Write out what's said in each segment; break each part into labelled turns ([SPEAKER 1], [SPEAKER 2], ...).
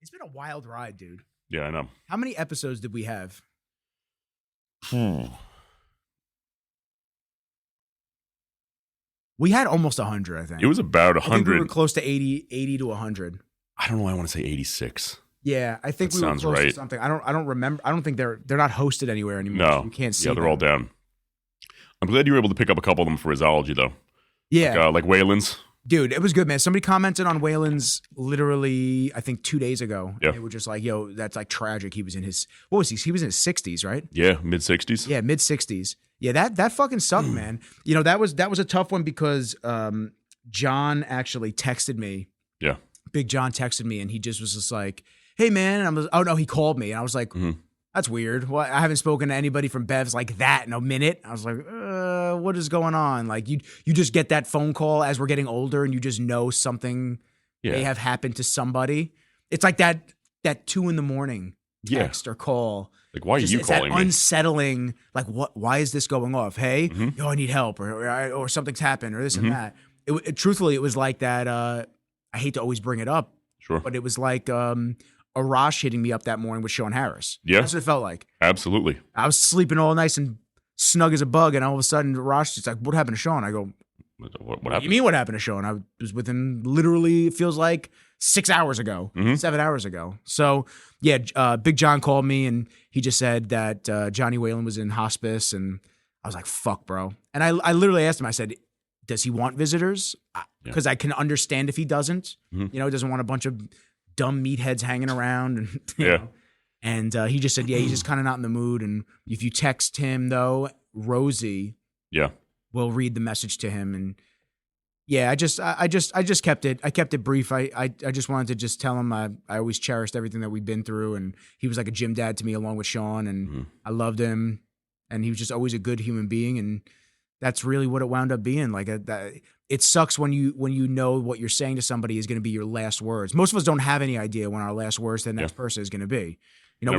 [SPEAKER 1] It's been a wild ride, dude.
[SPEAKER 2] Yeah, I know.
[SPEAKER 1] How many episodes did we have? We had almost 100, I think.
[SPEAKER 2] It was about 100.
[SPEAKER 1] I think we were close to 80 to 100.
[SPEAKER 2] I don't know why I want to say 86.
[SPEAKER 1] Yeah, I think we were close to something. I don't remember. I don't think they're not hosted anywhere anymore.
[SPEAKER 2] No,
[SPEAKER 1] so you can't see.
[SPEAKER 2] Yeah, they're all down. I'm glad you were able to pick up a couple of them for Rizology, though.
[SPEAKER 1] Yeah,
[SPEAKER 2] like Wayland's.
[SPEAKER 1] Dude, it was good, man. Somebody commented on Wayland's literally, I think 2 days ago.
[SPEAKER 2] Yeah.
[SPEAKER 1] And they were just like, yo, that's like tragic. He was in his, what was he? He was in his 60s, right?
[SPEAKER 2] Yeah, mid-60s.
[SPEAKER 1] Yeah, mid-60s. Yeah, that fucking sucked, man. You know, that was a tough one because John actually texted me.
[SPEAKER 2] Yeah.
[SPEAKER 1] Big John texted me and he just was just like, hey, man. And oh, no, he called me. And I was like, that's weird. Well, I haven't spoken to anybody from Bev's like that in a minute. I was like, what is going on? Like you just get that phone call as we're getting older and you just know something may have happened to somebody. It's like that 2 a.m. text or call.
[SPEAKER 2] Like, why are you calling me?
[SPEAKER 1] Unsettling. Like, what? Why is this going off? Hey, yo, I need help, or something's happened, or this and that. Truthfully, it was like that. I hate to always bring it up,
[SPEAKER 2] sure,
[SPEAKER 1] but it was like Arash hitting me up that morning with Sean Harris.
[SPEAKER 2] Yeah,
[SPEAKER 1] that's what it felt like.
[SPEAKER 2] Absolutely.
[SPEAKER 1] I was sleeping all nice and snug as a bug, and all of a sudden, Arash is like, "What happened to Sean?" I go,
[SPEAKER 2] What happened?
[SPEAKER 1] You mean what happened to Sean? I was with him literally, it feels like 6 hours ago, 7 hours ago. So yeah, Big John called me and he just said that Johnny Whalen was in hospice, and I was like, fuck, bro. And I literally asked him, I said, does he want visitors? Because I can understand if he doesn't, you know, he doesn't want a bunch of dumb meatheads hanging around. And, you know. And he just said, yeah, he's just kind of not in the mood. And if you text him though, Rosie, will read the message to him. And yeah, I just kept it brief. I just wanted to just tell him I always cherished everything that we've been through, and he was like a gym dad to me along with Sean, and I loved him, and he was just always a good human being, and that's really what it wound up being. Like it sucks when you know what you're saying to somebody is going to be your last words. Most of us don't have any idea when our last words to the next person is going to be. You know,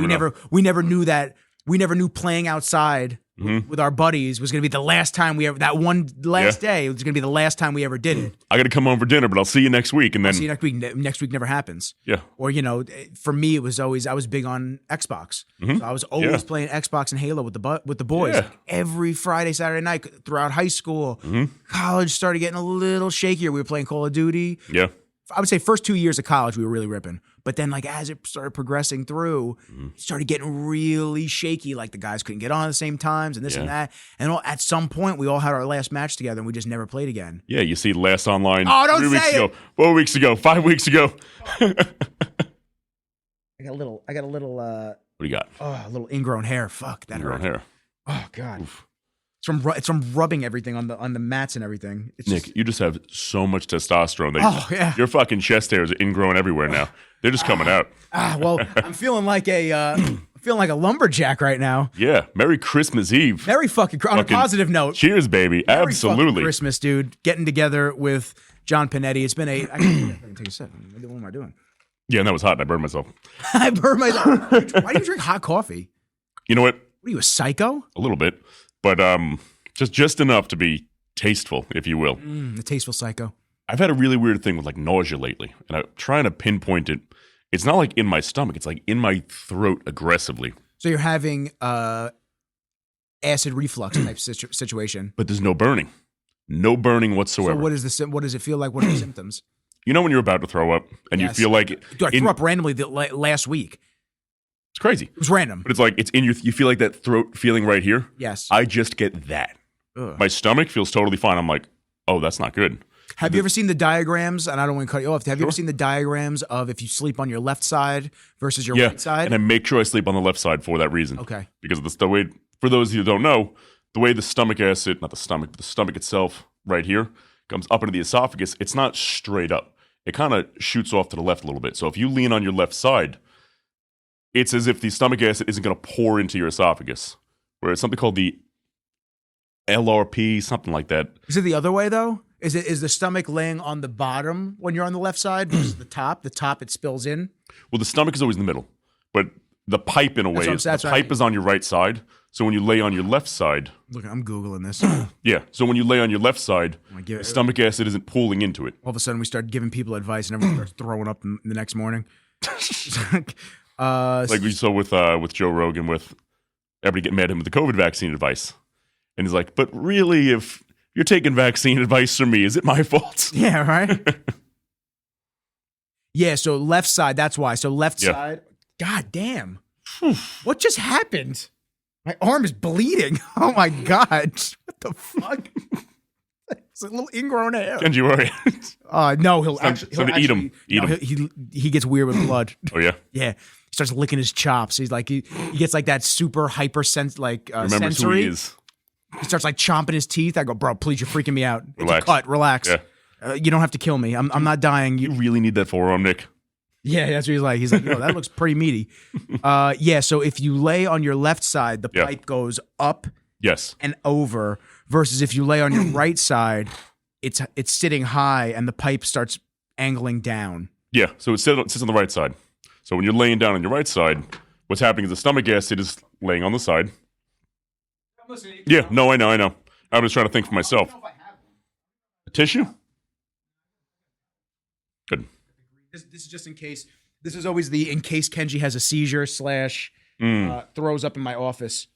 [SPEAKER 1] we never knew that. We never knew playing outside with our buddies was going to be the last time we ever, that one last day, it was going to be the last time we ever did it.
[SPEAKER 2] I got to come home for dinner, but I'll see you next week. And then
[SPEAKER 1] I'll see you next week. Next week never happens.
[SPEAKER 2] Yeah.
[SPEAKER 1] Or, you know, for me, it was always, I was big on Xbox. So I was always playing Xbox and Halo with the boys. Like every Friday, Saturday night throughout high school. College started getting a little shakier. We were playing Call of Duty.
[SPEAKER 2] Yeah.
[SPEAKER 1] I would say first 2 years of college, we were really ripping. But then, like, as it started progressing through, it started getting really shaky. Like, the guys couldn't get on at the same times and this and that. And at some point, we all had our last match together, and we just never played again.
[SPEAKER 2] Yeah, you see last online
[SPEAKER 1] 3
[SPEAKER 2] weeks ago, 4 weeks ago, 5 weeks ago.
[SPEAKER 1] I got a little.
[SPEAKER 2] What do you got?
[SPEAKER 1] Oh, a little ingrown hair. Fuck, that
[SPEAKER 2] ingrown
[SPEAKER 1] hurt.
[SPEAKER 2] hair.
[SPEAKER 1] Oh, God. Oof. It's from rubbing everything on the mats and everything. It's
[SPEAKER 2] Nick, you just have so much testosterone. Your fucking chest hairs are ingrown everywhere now. They're just coming out.
[SPEAKER 1] Well, I'm feeling like a lumberjack right now.
[SPEAKER 2] Yeah. Merry Christmas Eve.
[SPEAKER 1] Merry fucking on a positive note.
[SPEAKER 2] Cheers, baby.
[SPEAKER 1] Merry
[SPEAKER 2] Absolutely.
[SPEAKER 1] Christmas, dude. Getting together with John Pignetti. It's been I can take a sip. What am I doing?
[SPEAKER 2] Yeah, and that was hot, and I burned myself.
[SPEAKER 1] I burned myself. Why do you drink hot coffee?
[SPEAKER 2] You know what?
[SPEAKER 1] What are you, a psycho?
[SPEAKER 2] A little bit. But just enough to be tasteful, if you will.
[SPEAKER 1] The tasteful psycho.
[SPEAKER 2] I've had a really weird thing with like nausea lately, and I'm trying to pinpoint it. It's not like in my stomach; it's like in my throat aggressively.
[SPEAKER 1] So you're having acid reflux type situation,
[SPEAKER 2] but there's no burning whatsoever.
[SPEAKER 1] So what does it feel like? What are the symptoms?
[SPEAKER 2] You know when you're about to throw up and you feel like
[SPEAKER 1] Dude, I threw up randomly last week.
[SPEAKER 2] It's crazy.
[SPEAKER 1] It was random.
[SPEAKER 2] But it's like, it's in you feel like that throat feeling right here?
[SPEAKER 1] Yes.
[SPEAKER 2] I just get that.
[SPEAKER 1] Ugh.
[SPEAKER 2] My stomach feels totally fine. I'm like, oh, that's not good.
[SPEAKER 1] Have you ever seen the diagrams, and I don't want to cut you off, have you ever seen the diagrams of if you sleep on your left side versus your right side?
[SPEAKER 2] And I make sure I sleep on the left side for that reason.
[SPEAKER 1] Okay.
[SPEAKER 2] Because the way, for those of you who don't know, the way the stomach acid, not the stomach, but the stomach itself right here comes up into the esophagus, it's not straight up. It kind of shoots off to the left a little bit. So if you lean on your left side, it's as if the stomach acid isn't going to pour into your esophagus. Where it's something called the LRP, something like that.
[SPEAKER 1] Is it the other way, though? Is the stomach laying on the bottom when you're on the left side versus the top? The top, it spills in?
[SPEAKER 2] Well, the stomach is always in the middle. But the pipe, in a way, pipe is on your right side. So when you lay on your left side...
[SPEAKER 1] Look, I'm Googling this.
[SPEAKER 2] Yeah. So when you lay on your left side, stomach acid isn't pooling into it.
[SPEAKER 1] All of a sudden, we start giving people advice and everyone starts throwing up the next morning.
[SPEAKER 2] Like we saw with Joe Rogan, with everybody getting mad at him with the COVID vaccine advice. And he's like, but really, if you're taking vaccine advice from me, is it my fault?
[SPEAKER 1] Yeah, right? Yeah, so left side, that's why. So left side, god damn. What just happened? My arm is bleeding. Oh my god. What the fuck? It's a little ingrown hair.
[SPEAKER 2] Kenji, where are you?
[SPEAKER 1] No, he'll actually
[SPEAKER 2] eat him. Eat him.
[SPEAKER 1] He gets weird with blood.
[SPEAKER 2] Oh, yeah?
[SPEAKER 1] Yeah. He starts licking his chops. He's like, he gets like that super hyper
[SPEAKER 2] Remembers
[SPEAKER 1] sensory.
[SPEAKER 2] who he is.
[SPEAKER 1] He starts like chomping his teeth. I go, bro, please, you're freaking me out.
[SPEAKER 2] Relax.
[SPEAKER 1] It's a cut. Relax.
[SPEAKER 2] Yeah.
[SPEAKER 1] You don't have to kill me. I'm not dying.
[SPEAKER 2] You really need that forearm, Nick.
[SPEAKER 1] Yeah, that's what he's like. He's like, yo, that looks pretty meaty. Yeah, so if you lay on your left side, the pipe goes up and over, versus if you lay on your right side, it's sitting high and the pipe starts angling down.
[SPEAKER 2] Yeah, so it sits on the right side. So when you're laying down on your right side, what's happening is the stomach acid is laying on the side. Yeah, no, I know. I was trying to think for myself. A tissue? Good.
[SPEAKER 1] This is just in case. This is always in case Kenji has a seizure / throws up in my office.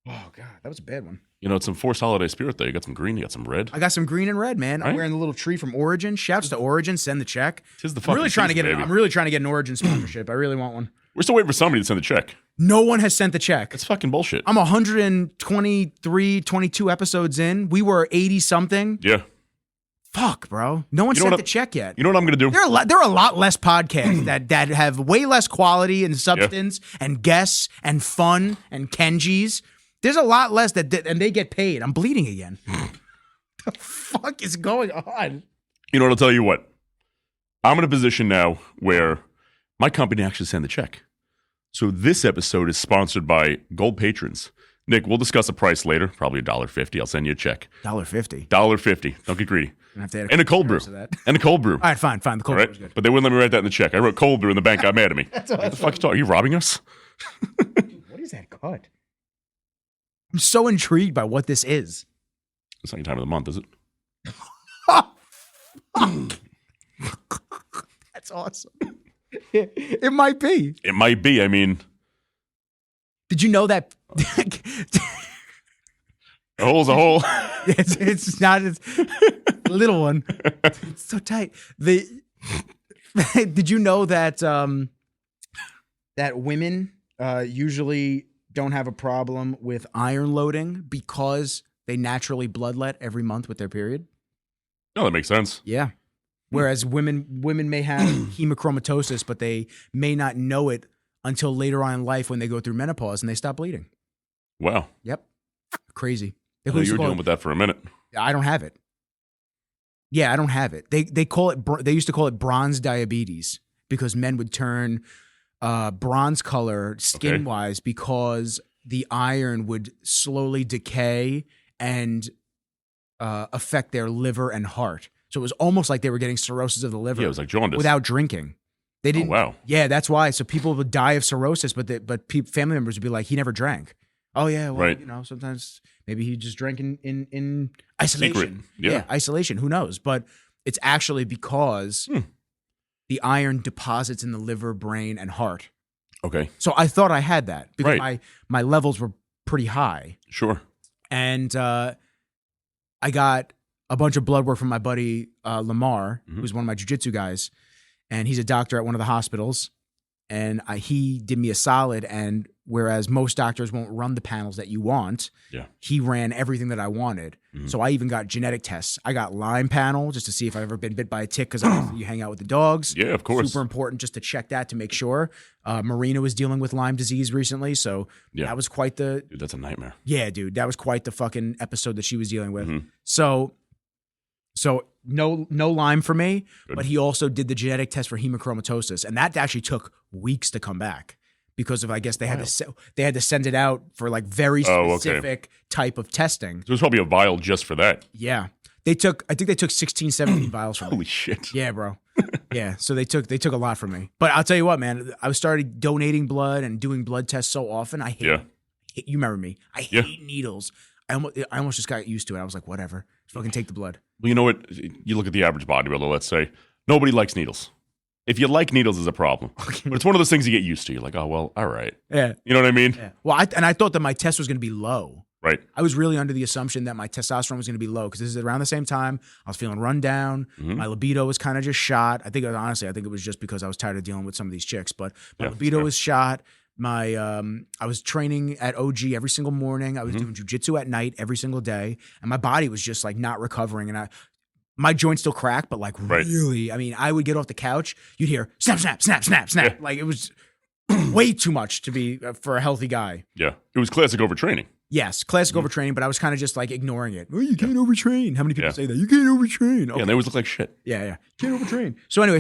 [SPEAKER 1] Oh, God, that was a bad one.
[SPEAKER 2] You know, it's some forced holiday spirit there. You got some green, you got some red.
[SPEAKER 1] I got some green and red, man. I'm wearing the little tree from Origin. Shouts to Origin. Send the check. I'm really trying to get an Origin sponsorship. I really want one.
[SPEAKER 2] We're still waiting for somebody to send the check.
[SPEAKER 1] No one has sent the check.
[SPEAKER 2] That's fucking bullshit.
[SPEAKER 1] I'm 123, 22 episodes in. We were 80 something.
[SPEAKER 2] Yeah.
[SPEAKER 1] Fuck, bro. No one sent the check yet.
[SPEAKER 2] You know what I'm going to do?
[SPEAKER 1] There are a lot less podcasts that have way less quality and substance and guests and fun and Kenjis. There's a lot less and they get paid. I'm bleeding again. The fuck is going on?
[SPEAKER 2] You know what? I'll tell you what. I'm in a position now where my company actually sent the check. So this episode is sponsored by Gold Patrons. Nick, we'll discuss the price later. Probably $1.50. I'll send you a check.
[SPEAKER 1] $1.50.
[SPEAKER 2] $1.50. Don't get greedy.
[SPEAKER 1] And
[SPEAKER 2] a cold brew. And a cold brew.
[SPEAKER 1] All right, fine. The cold brew is good.
[SPEAKER 2] But they wouldn't let me write that in the check. I wrote cold brew and the bank got mad at me. What the fuck you talking? Are you robbing us?
[SPEAKER 1] What is that cut? I'm so intrigued by what this is.
[SPEAKER 2] It's not your time of the month, is it?
[SPEAKER 1] That's awesome. It might be.
[SPEAKER 2] It might be. I mean,
[SPEAKER 1] did you know that?
[SPEAKER 2] A hole's a hole.
[SPEAKER 1] It's not a little one. It's so tight. Did you know that that women usually don't have a problem with iron loading because they naturally bloodlet every month with their period?
[SPEAKER 2] No, that makes sense.
[SPEAKER 1] Yeah. Whereas women may have hemochromatosis, but they may not know it until later on in life when they go through menopause and they stop bleeding.
[SPEAKER 2] Wow.
[SPEAKER 1] Yep. Crazy.
[SPEAKER 2] You were dealing with that for a minute.
[SPEAKER 1] I don't have it. Yeah, I don't have it. They call it. They used to call it bronze diabetes because men would turn bronze color skin wise because the iron would slowly decay and affect their liver and heart. So it was almost like they were getting cirrhosis of the liver.
[SPEAKER 2] Yeah, it was like jaundice
[SPEAKER 1] without drinking. They didn't.
[SPEAKER 2] Oh, wow.
[SPEAKER 1] Yeah, that's why. So people would die of cirrhosis, but family members would be like, he never drank. Oh yeah, well,
[SPEAKER 2] right.
[SPEAKER 1] You know, sometimes maybe he just drank in isolation.
[SPEAKER 2] Secret. Yeah,
[SPEAKER 1] isolation. Who knows? But it's actually because the iron deposits in the liver, brain, and heart.
[SPEAKER 2] Okay.
[SPEAKER 1] So I thought I had that because my levels were pretty high.
[SPEAKER 2] Sure.
[SPEAKER 1] And I got a bunch of blood work from my buddy Lamar, who's one of my jiu-jitsu guys, and he's a doctor at one of the hospitals. And he did me a solid, and whereas most doctors won't run the panels that you want, he ran everything that I wanted. So I even got genetic tests. I got Lyme panel just to see if I've ever been bit by a tick because you hang out with the dogs.
[SPEAKER 2] Yeah, of course.
[SPEAKER 1] Super important just to check that to make sure. Marina was dealing with Lyme disease recently, so that was quite the...
[SPEAKER 2] Dude, that's a nightmare.
[SPEAKER 1] Yeah, dude, that was quite the fucking episode that she was dealing with. So no Lyme for me, but he also did the genetic test for hemochromatosis, and that actually took weeks to come back because of, I guess they had to send it out for like very specific type of testing.
[SPEAKER 2] There was probably a vial just for that.
[SPEAKER 1] Yeah. I think they took 16, 17 vials from me.
[SPEAKER 2] Holy shit.
[SPEAKER 1] Yeah, bro. Yeah, so they took a lot from me. But I'll tell you what, man, I started donating blood and doing blood tests so often. I hate you remember me. I hate needles. I almost just got used to it. I was like, whatever. Just fucking take the blood.
[SPEAKER 2] Well, you know what? You look at the average bodybuilder, let's say. Nobody likes needles. If you like needles, is a problem. But it's one of those things you get used to. You're like, oh, well, all right.
[SPEAKER 1] Yeah.
[SPEAKER 2] You know what I mean?
[SPEAKER 1] Yeah. Well, I thought that my test was going to be low.
[SPEAKER 2] Right.
[SPEAKER 1] I was really under the assumption that my testosterone was going to be low because this is around the same time I was feeling run down. My libido was kind of just shot. I think it was just because I was tired of dealing with some of these chicks, but my libido was shot. I was training at OG every single morning. I was doing jujitsu at night every single day, and my body was just like not recovering. And my joints still crack, but like really, I mean, I would get off the couch, you'd hear snap, snap, snap, snap, snap. Yeah. Like it was way too much to be for a healthy guy.
[SPEAKER 2] Yeah, it was classic overtraining.
[SPEAKER 1] Yes, classic overtraining, but I was kind of just like ignoring it. Oh, you can't overtrain. How many people say that? You can't overtrain. Okay.
[SPEAKER 2] Yeah, and they always look like shit.
[SPEAKER 1] Yeah. Can't overtrain. So anyway,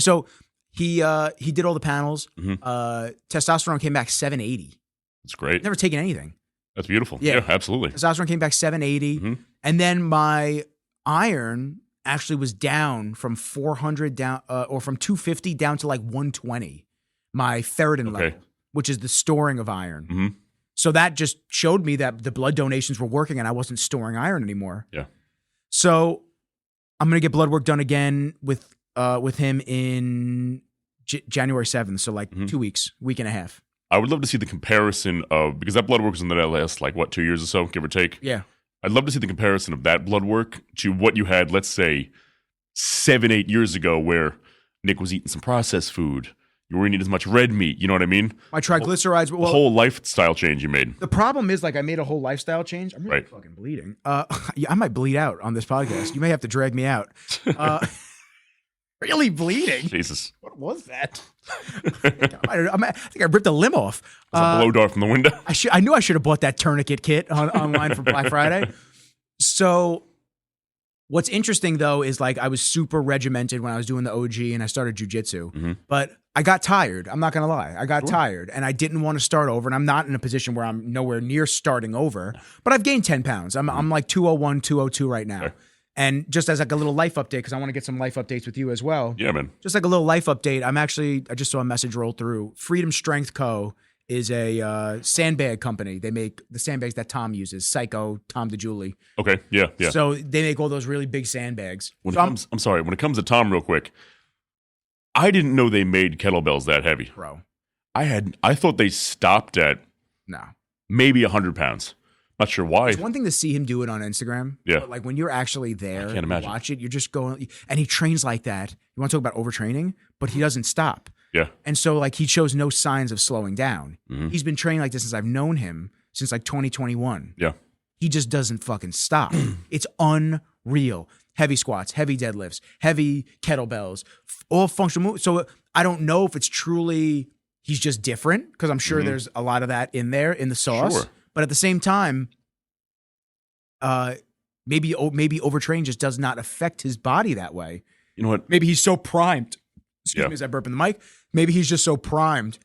[SPEAKER 1] he did all the panels. Testosterone came back 780.
[SPEAKER 2] That's great.
[SPEAKER 1] Never taken anything.
[SPEAKER 2] That's beautiful. Yeah, absolutely.
[SPEAKER 1] Testosterone came back 780. And then my iron actually was down from 400 down, or from 250 down to like 120. My ferritin level, which is the storing of iron. So that just showed me that the blood donations were working and I wasn't storing iron anymore.
[SPEAKER 2] Yeah.
[SPEAKER 1] So I'm going to get blood work done again with him in January 7th. So like 2 weeks, week and a half.
[SPEAKER 2] I would love to see the comparison of, because that blood work was in the last like 2 years or so, give or take.
[SPEAKER 1] Yeah.
[SPEAKER 2] I'd love to see the comparison of that blood work to what you had, let's say 7-8 years ago, where Nick was eating some processed food. You weren't eating as much red meat. You know what I mean?
[SPEAKER 1] My triglycerides.
[SPEAKER 2] The whole lifestyle change you made.
[SPEAKER 1] The problem is, like, I made a whole lifestyle change. I'm really fucking bleeding. Yeah, I might bleed out on this podcast. You may have to drag me out. Really bleeding?
[SPEAKER 2] Jesus.
[SPEAKER 1] What was that? I think I ripped a limb off.
[SPEAKER 2] A blow dart from the window.
[SPEAKER 1] I knew I should have bought that tourniquet kit online for Black Friday. So what's interesting, though, is like I was super regimented when I was doing the OG and I started jujitsu. But I got tired. I'm not going to lie. I got tired and I didn't want to start over. And I'm not in a position where I'm nowhere near starting over. But I've gained 10 pounds. I'm like 201, 202 right now. Okay. And just as like a little life update, because I want to get some life updates with you as well.
[SPEAKER 2] Yeah, man.
[SPEAKER 1] Just like a little life update. I just saw a message roll through. Freedom Strength Co. is a sandbag company. They make the sandbags that Tom uses, Psycho, Tom DeJulie.
[SPEAKER 2] Okay, yeah.
[SPEAKER 1] So they make all those really big sandbags.
[SPEAKER 2] When it comes to Tom real quick, I didn't know they made kettlebells that heavy.
[SPEAKER 1] Bro.
[SPEAKER 2] I thought they stopped at maybe 100 pounds. Not sure why.
[SPEAKER 1] It's one thing to see him do it on Instagram.
[SPEAKER 2] Yeah.
[SPEAKER 1] But like when you're actually there
[SPEAKER 2] and
[SPEAKER 1] watch it, you're just going, and he trains like that. You want to talk about overtraining, but he doesn't stop.
[SPEAKER 2] Yeah.
[SPEAKER 1] And so like he shows no signs of slowing down. He's been training like this since I've known him, since like 2021.
[SPEAKER 2] Yeah.
[SPEAKER 1] He just doesn't fucking stop. It's unreal. Heavy squats, heavy deadlifts, heavy kettlebells, all functional moves. So I don't know if it's truly, he's just different, because I'm sure there's a lot of that in there in the sauce.
[SPEAKER 2] Sure.
[SPEAKER 1] But at the same time, maybe overtraining just does not affect his body that way.
[SPEAKER 2] You know what?
[SPEAKER 1] Maybe he's so primed. Excuse me as I burp in the mic. Maybe he's just so primed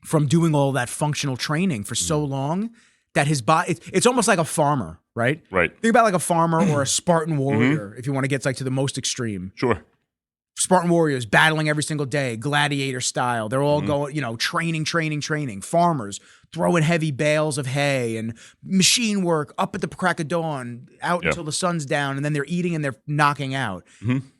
[SPEAKER 1] from doing all that functional training for so long that his body, it's almost like a farmer, right?
[SPEAKER 2] Right.
[SPEAKER 1] Think about like a farmer or a Spartan warrior, if you want to get like to the most extreme.
[SPEAKER 2] Sure.
[SPEAKER 1] Spartan warriors battling every single day, gladiator style. They're all going, training. Farmers throwing heavy bales of hay and machine work up at the crack of dawn, out until the sun's down, and then they're eating and they're knocking out.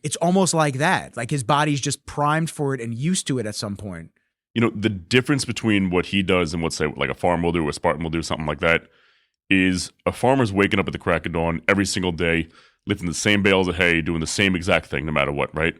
[SPEAKER 1] It's almost like that. Like his body's just primed for it and used to it at some point.
[SPEAKER 2] You know, the difference between what he does and what, say, like a farmer will do or a Spartan will do, something like that, is a farmer's waking up at the crack of dawn every single day, lifting the same bales of hay, doing the same exact thing no matter what, right?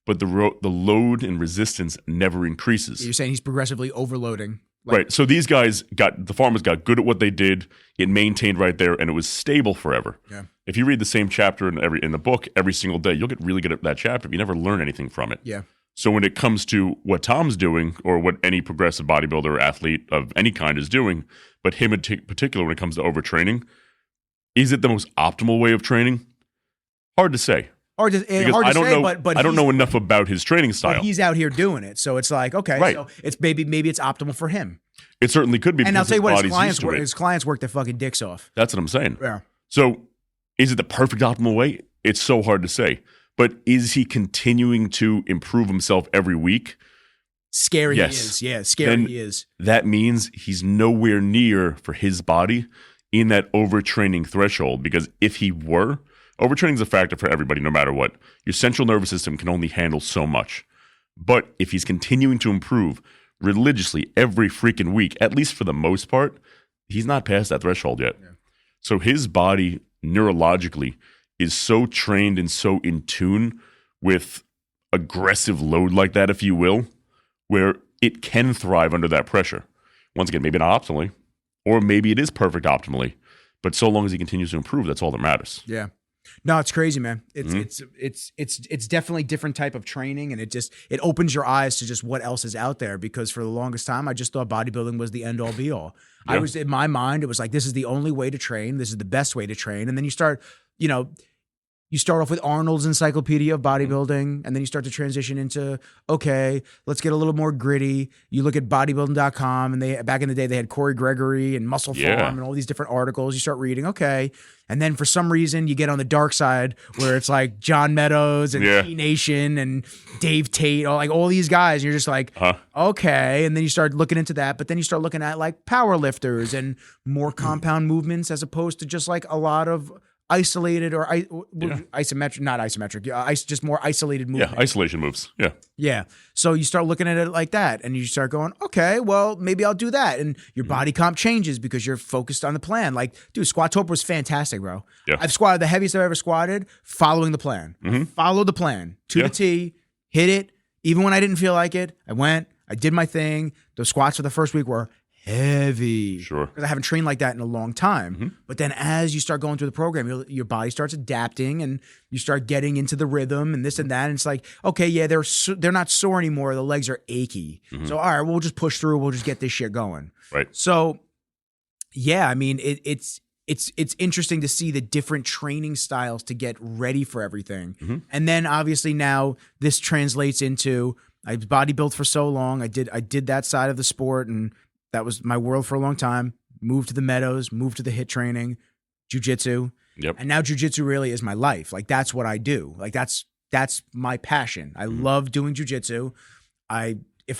[SPEAKER 2] But the load and resistance never increases.
[SPEAKER 1] You're saying he's progressively overloading.
[SPEAKER 2] Right. So these guys the farmers got good at what they did. It maintained right there, and it was stable forever. Yeah. If you read the same chapter in the book every single day, you'll get really good at that chapter, but you never learn anything from it.
[SPEAKER 1] Yeah.
[SPEAKER 2] So when it comes to what Tom's doing, or what any progressive bodybuilder or athlete of any kind is doing, but him in particular when it comes to overtraining, is it the most optimal way of training? Hard to say.
[SPEAKER 1] I
[SPEAKER 2] don't know enough about his training style.
[SPEAKER 1] But he's out here doing it, so it's like, okay, so it's maybe it's optimal for him.
[SPEAKER 2] It certainly could be.
[SPEAKER 1] And I'll tell you what, his clients work their fucking dicks off.
[SPEAKER 2] That's what I'm saying.
[SPEAKER 1] Yeah.
[SPEAKER 2] So, is it the perfect optimal way? It's so hard to say. But is he continuing to improve himself every week?
[SPEAKER 1] Scary he is. Yeah, scary he is.
[SPEAKER 2] That means he's nowhere near, for his body, in that overtraining threshold. Because if he were, overtraining is a factor for everybody, no matter what. Your central nervous system can only handle so much. But if he's continuing to improve religiously every freaking week, at least for the most part, he's not past that threshold yet. Yeah. So his body neurologically is so trained and so in tune with aggressive load like that, if you will, where it can thrive under that pressure. Once again, maybe not optimally, or maybe it is perfect optimally, but so long as he continues to improve, that's all that matters.
[SPEAKER 1] Yeah. No, it's crazy, man. It's definitely different type of training, and it opens your eyes to just what else is out there, because for the longest time I just thought bodybuilding was the end all be all. Yeah. I was, in my mind, it was like, this is the only way to train, this is the best way to train. And then you start off with Arnold's Encyclopedia of Bodybuilding, and then you start to transition into, okay, let's get a little more gritty. You look at bodybuilding.com, and back in the day, they had Corey Gregory and Muscle Farm and all these different articles. You start reading, okay. And then for some reason, you get on the dark side where it's like John Meadows and T Nation and Dave Tate, all these guys. And you're just like, okay. And then you start looking into that, but then you start looking at like power lifters and more compound movements, as opposed to just like a lot of isolated or isometric, not isometric, just more isolated movement.
[SPEAKER 2] Yeah, isolation moves. Yeah.
[SPEAKER 1] Yeah. So you start looking at it like that, and you start going, okay, well, maybe I'll do that. And your body comp changes because you're focused on the plan. Like, dude, Squattober was fantastic, bro. Yeah. I've squatted the heaviest I've ever squatted following the plan. Followed the plan to the T, hit it. Even when I didn't feel like it, I did my thing. The squats for the first week were heavy.
[SPEAKER 2] Sure.
[SPEAKER 1] Because I haven't trained like that in a long time. But then as you start going through the program, your body starts adapting, and you start getting into the rhythm and this and that. And it's like, okay, yeah, they're not sore anymore. The legs are achy. So, all right, we'll just push through. We'll just get this shit going.
[SPEAKER 2] Right.
[SPEAKER 1] So, yeah, I mean, it's interesting to see the different training styles to get ready for everything. And then obviously now this translates into, I bodybuilt for so long. I did that side of the sport, and that was my world for a long time. Moved to the Meadows, moved to the HIIT training, jiu-jitsu. Yep. And now jiu-jitsu really is my life. Like, that's what I do. Like, that's my passion. I love doing jiu-jitsu. If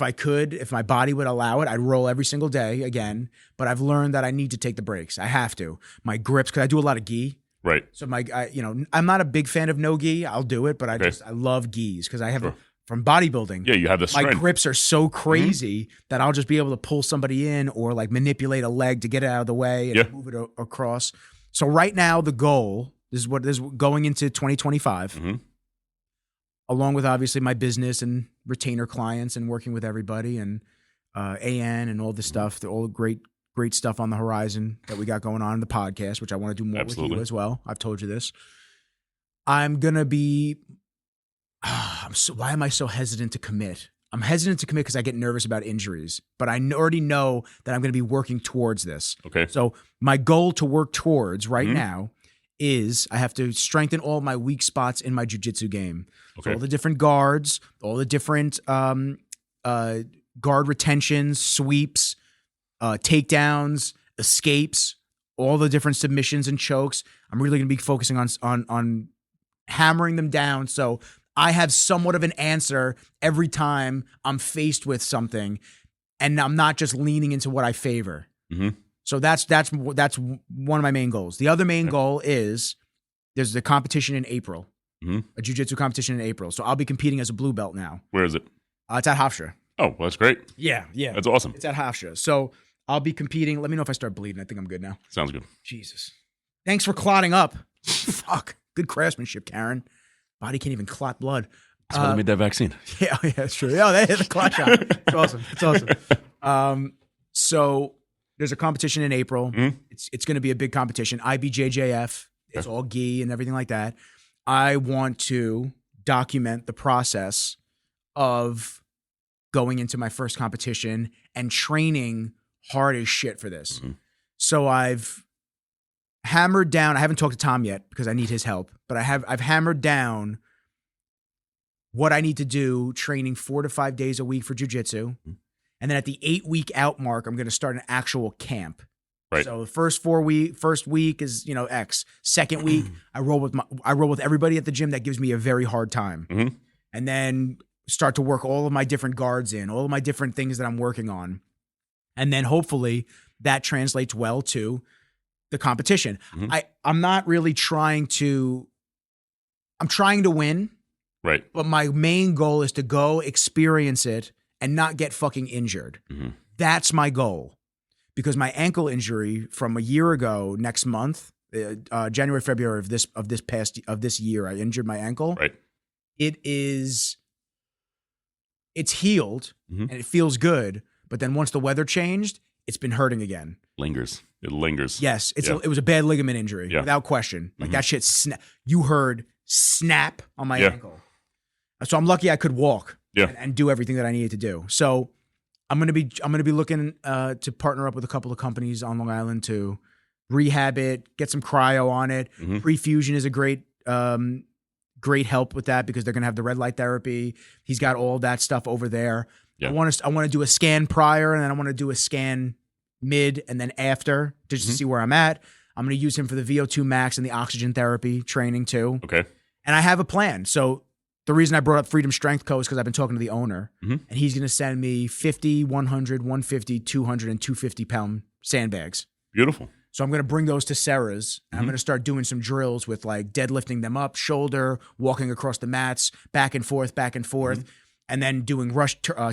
[SPEAKER 1] my body would allow it, I'd roll every single day again. But I've learned that I need to take the breaks. I have to. My grips, because I do a lot of gi.
[SPEAKER 2] Right.
[SPEAKER 1] So I'm not a big fan of no gi. I'll do it, but I love gis because I have from bodybuilding.
[SPEAKER 2] Yeah, you have the strength.
[SPEAKER 1] My grips are so crazy that I'll just be able to pull somebody in or like manipulate a leg to get it out of the way and move it across. So right now, the goal, this is going into 2025, along with obviously my business and retainer clients and working with everybody and AN and all this stuff, all the great stuff on the horizon that we got going on in the podcast, which I want to do more with you as well. I've told you this. I'm going to be... why am I so hesitant to commit? I'm hesitant to commit because I get nervous about injuries, but I already know that I'm going to be working towards this.
[SPEAKER 2] Okay.
[SPEAKER 1] So my goal to work towards right now is I have to strengthen all my weak spots in my jiu-jitsu game. Okay. So all the different guards, all the different guard retentions, sweeps, takedowns, escapes, all the different submissions and chokes. I'm really going to be focusing on hammering them down. So I have somewhat of an answer every time I'm faced with something, and I'm not just leaning into what I favor. So that's one of my main goals. The other main goal is there's the competition in April, a jiu-jitsu competition in April. So I'll be competing as a blue belt now.
[SPEAKER 2] Where is it?
[SPEAKER 1] It's at Hofstra.
[SPEAKER 2] Oh, well, that's great.
[SPEAKER 1] Yeah.
[SPEAKER 2] That's awesome.
[SPEAKER 1] It's at Hofstra. So I'll be competing. Let me know if I start bleeding. I think I'm good now.
[SPEAKER 2] Sounds good.
[SPEAKER 1] Jesus. Thanks for clotting up. Fuck. Good craftsmanship, Karen. Body can't even clot blood.
[SPEAKER 2] That's why they made that vaccine.
[SPEAKER 1] Yeah, that's true. Yeah, they hit the clot shot. It's awesome. It's awesome. So there's a competition in April. It's going to be a big competition. IBJJF. It's all gi and everything like that. I want to document the process of going into my first competition and training hard as shit for this. So I've hammered down. I haven't talked to Tom yet because I need his help, but I've hammered down what I need to do training 4 to 5 days a week for jiu-jitsu. And then at the 8-week out mark, I'm going to start an actual camp. Right. So the first week is, X. Second week, I roll with everybody at the gym that gives me a very hard time. And then start to work all of my different guards in, all of my different things that I'm working on. And then hopefully that translates well to the competition. I'm not really I'm trying to win.
[SPEAKER 2] Right.
[SPEAKER 1] But my main goal is to go experience it and not get fucking injured.
[SPEAKER 2] Mm-hmm.
[SPEAKER 1] That's my goal. Because my ankle injury from a year ago, next month, January, February of this year, I injured my ankle.
[SPEAKER 2] Right.
[SPEAKER 1] It's healed
[SPEAKER 2] Mm-hmm.
[SPEAKER 1] and it feels good. But then once the weather changed, it's been hurting again.
[SPEAKER 2] It lingers.
[SPEAKER 1] Yes, it was a bad ligament injury, without question. Like that shit, you heard snap on my ankle. So I'm lucky I could walk and do everything that I needed to do. So I'm gonna be looking to partner up with a couple of companies on Long Island to rehab it, get some cryo on it.
[SPEAKER 2] Mm-hmm.
[SPEAKER 1] Pre-fusion is a great help with that because they're gonna have the red light therapy. He's got all that stuff over there. Yeah. I want to do a scan prior, and then I want to do a scan mid and then after to just see where I'm at. I'm going to use him for the VO2 max and the oxygen therapy training too.
[SPEAKER 2] Okay.
[SPEAKER 1] And I have a plan. So the reason I brought up Freedom Strength Co. is because I've been talking to the owner, and he's going to send me 50, 100, 150, 200, and 250 pound sandbags.
[SPEAKER 2] Beautiful.
[SPEAKER 1] So I'm going to bring those to Sarah's, and I'm going to start doing some drills with like deadlifting them up, shoulder, walking across the mats, back and forth, and then doing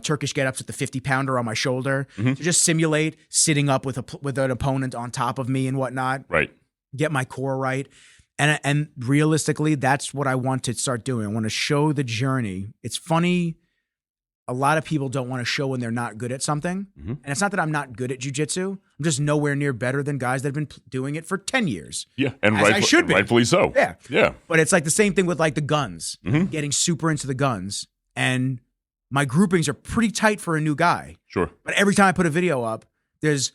[SPEAKER 1] Turkish get-ups with the 50-pounder on my shoulder to just simulate sitting up with an opponent on top of me and whatnot.
[SPEAKER 2] Right.
[SPEAKER 1] Get my core right. And realistically, that's what I want to start doing. I want to show the journey. It's funny. A lot of people don't want to show when they're not good at something. And it's not that I'm not good at jiu-jitsu. I'm just nowhere near better than guys that have been doing it for 10 years.
[SPEAKER 2] Yeah. And
[SPEAKER 1] I should be.
[SPEAKER 2] Rightfully so.
[SPEAKER 1] Yeah.
[SPEAKER 2] Yeah.
[SPEAKER 1] But it's like the same thing with like the guns, getting super into the guns. And my groupings are pretty tight for a new guy.
[SPEAKER 2] Sure.
[SPEAKER 1] But every time I put a video up, there's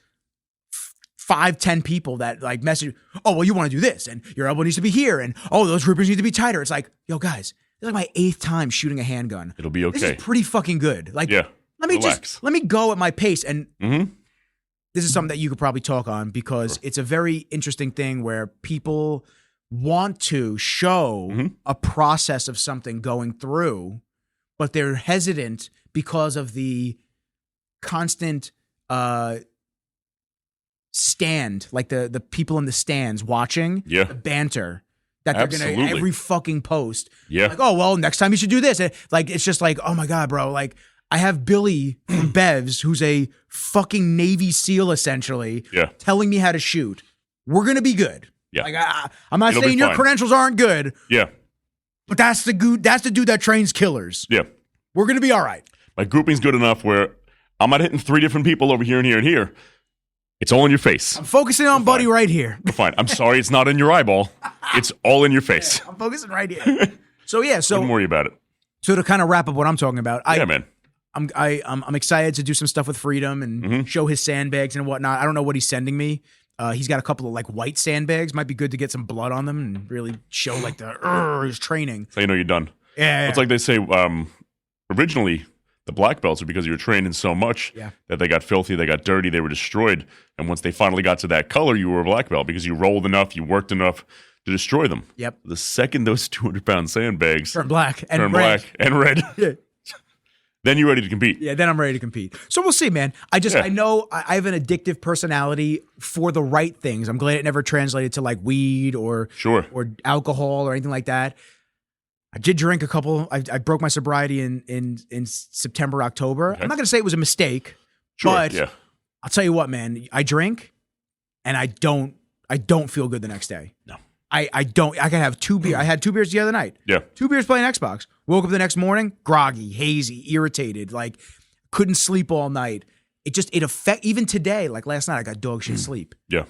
[SPEAKER 1] 5-10 people that like message, oh, well, you want to do this, and your elbow needs to be here, and oh, those groupings need to be tighter. It's like, yo, guys, this is like my 8th time shooting a handgun.
[SPEAKER 2] It'll be okay.
[SPEAKER 1] This is pretty fucking good. Like,
[SPEAKER 2] let
[SPEAKER 1] me go at my pace. And this is something that you could probably talk on because it's a very interesting thing where people want to show a process of something going through, but they're hesitant because of the constant stand, like the people in the stands watching, the banter that they're going to every fucking post. Yeah. Like, oh, well, next time you should do this. And like, it's just like, oh my God, bro. Like, I have Billy from Bevs, who's a fucking Navy SEAL essentially, telling me how to shoot. We're going to be good. Yeah. Like, I'm not saying your credentials aren't good. Yeah. But that's the dude that trains killers. Yeah. We're going to be all right.
[SPEAKER 2] My grouping's good enough where I'm not hitting 3 different people over here and here and here. It's all in your face.
[SPEAKER 1] I'm focusing on Buddy right here.
[SPEAKER 2] We're fine. I'm sorry it's not in your eyeball. It's all in your face.
[SPEAKER 1] Yeah, I'm focusing right here. So
[SPEAKER 2] don't worry about it.
[SPEAKER 1] So to kind of wrap up what I'm talking about,
[SPEAKER 2] man.
[SPEAKER 1] I'm excited to do some stuff with Freedom and show his sandbags and whatnot. I don't know what he's sending me. He's got a couple of like white sandbags. Might be good to get some blood on them and really show like his training.
[SPEAKER 2] So you know you're done.
[SPEAKER 1] Yeah.
[SPEAKER 2] It's like they say, originally the black belts are because you were training so much that they got filthy, they got dirty, they were destroyed. And once they finally got to that color, you were a black belt because you rolled enough, you worked enough to destroy them.
[SPEAKER 1] Yep.
[SPEAKER 2] The second those 200-pound sandbags
[SPEAKER 1] turn black and red.
[SPEAKER 2] Yeah. Then you're ready to compete.
[SPEAKER 1] Yeah, then I'm ready to compete. So we'll see, man. I know I have an addictive personality for the right things. I'm glad it never translated to like weed or alcohol or anything like that. I did drink a couple. I broke my sobriety in September, October. Okay. I'm not going to say it was a mistake, but I'll tell you what, man. I drink, and I don't feel good the next day.
[SPEAKER 2] No,
[SPEAKER 1] I don't. I can have 2 beers. I had 2 beers the other night.
[SPEAKER 2] Yeah,
[SPEAKER 1] 2 beers playing Xbox. Woke up the next morning, groggy, hazy, irritated, like couldn't sleep all night. It affect even today. Like last night, I got dog shit sleep.
[SPEAKER 2] Yeah,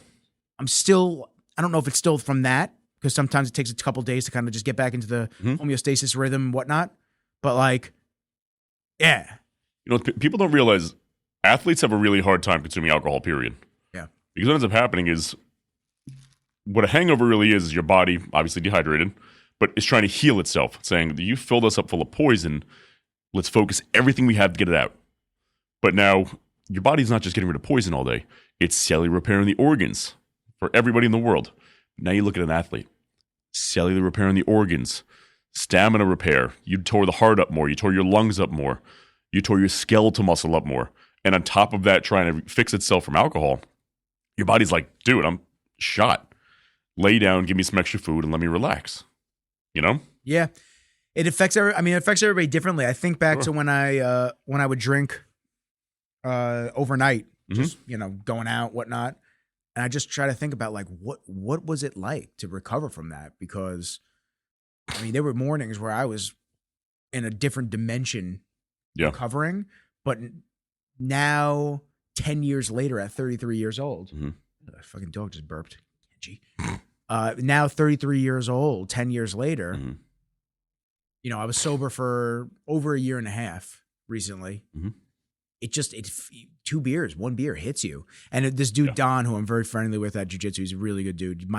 [SPEAKER 1] I don't know if it's still from that. Because sometimes it takes a couple days to kind of just get back into the homeostasis rhythm and whatnot. But like, yeah.
[SPEAKER 2] You know, people don't realize athletes have a really hard time consuming alcohol, period.
[SPEAKER 1] Yeah.
[SPEAKER 2] Because what ends up happening is what a hangover really is your body, obviously dehydrated, but it's trying to heal itself, saying, you filled us up full of poison. Let's focus everything we have to get it out. But now your body's not just getting rid of poison all day. It's cellular repairing the organs for everybody in the world. Now you look at an athlete, cellular repair in the organs, stamina repair. You tore the heart up more. You tore your lungs up more. You tore your skeletal muscle up more. And on top of that, trying to fix itself from alcohol, your body's like, dude, I'm shot. Lay down, give me some extra food, and let me relax. You know?
[SPEAKER 1] Yeah. It affects it affects everybody differently. I think back to when I would drink overnight, just going out, whatnot, and I just try to think about like what was it like to recover from that? Because I mean, there were mornings where I was in a different dimension recovering, but now 10 years later, at 33 years old, that fucking dog just burped. Gee. Now 33 years old, 10 years later, I was sober for over a year and a half recently. It 2 beers, 1 beer hits you. And this dude, Don, who I'm very friendly with at jiu-jitsu, he's a really good dude.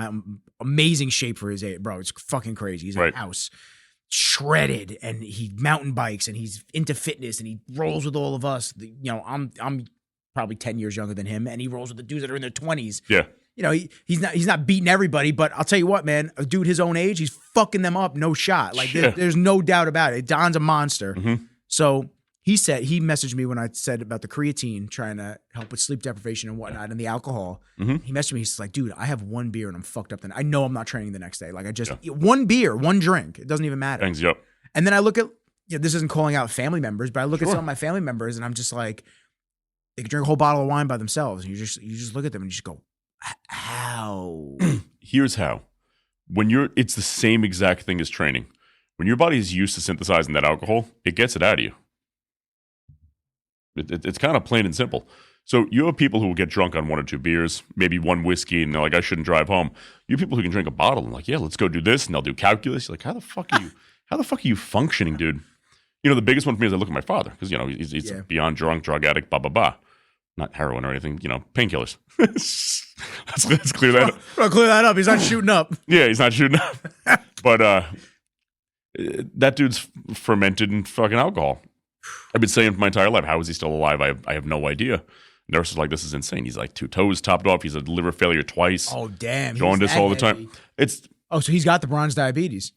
[SPEAKER 1] Amazing shape for his age. Bro, it's fucking crazy. He's in a house, shredded, and he mountain bikes, and he's into fitness, and he rolls with all of us. I'm probably 10 years younger than him, and he rolls with the dudes that are in their 20s.
[SPEAKER 2] Yeah.
[SPEAKER 1] He's not beating everybody, but I'll tell you what, man, a dude his own age, he's fucking them up, no shot. Like there's no doubt about it. Don's a monster. So he messaged me when I said about the creatine, trying to help with sleep deprivation and whatnot, and the alcohol. He messaged me. He's like, dude, I have 1 beer and I'm fucked up. Then I know I'm not training the next day. Like 1 beer, 1 drink. It doesn't even matter.
[SPEAKER 2] Hangs you up.
[SPEAKER 1] And then I look at, this isn't calling out family members, but I look at some of my family members and I'm just like, they could drink a whole bottle of wine by themselves. And you just look at them and you just go, how?
[SPEAKER 2] Here's how. It's the same exact thing as training. When your body is used to synthesizing that alcohol, it gets it out of you. It's kind of plain and simple. So you have people who will get drunk on 1 or 2 beers, maybe 1 whiskey, and they're like, I shouldn't drive home. You have people who can drink a bottle and like, yeah, let's go do this, and they'll do calculus. You're like, how the fuck are you functioning, dude? The biggest one for me is I look at my father, because he's beyond drunk, drug addict, blah blah blah. Not heroin or anything, painkillers. let's clear that up.
[SPEAKER 1] Bro, clear that up. He's not shooting up.
[SPEAKER 2] Yeah, he's not shooting up. But that dude's fermented in fucking alcohol. I've been saying for my entire life, how is he still alive? I have no idea. Nurse is like, this is insane. He's like 2 toes topped off. He's had liver failure twice.
[SPEAKER 1] Oh, damn.
[SPEAKER 2] Jaundice all the time.
[SPEAKER 1] So he's got the bronze diabetes.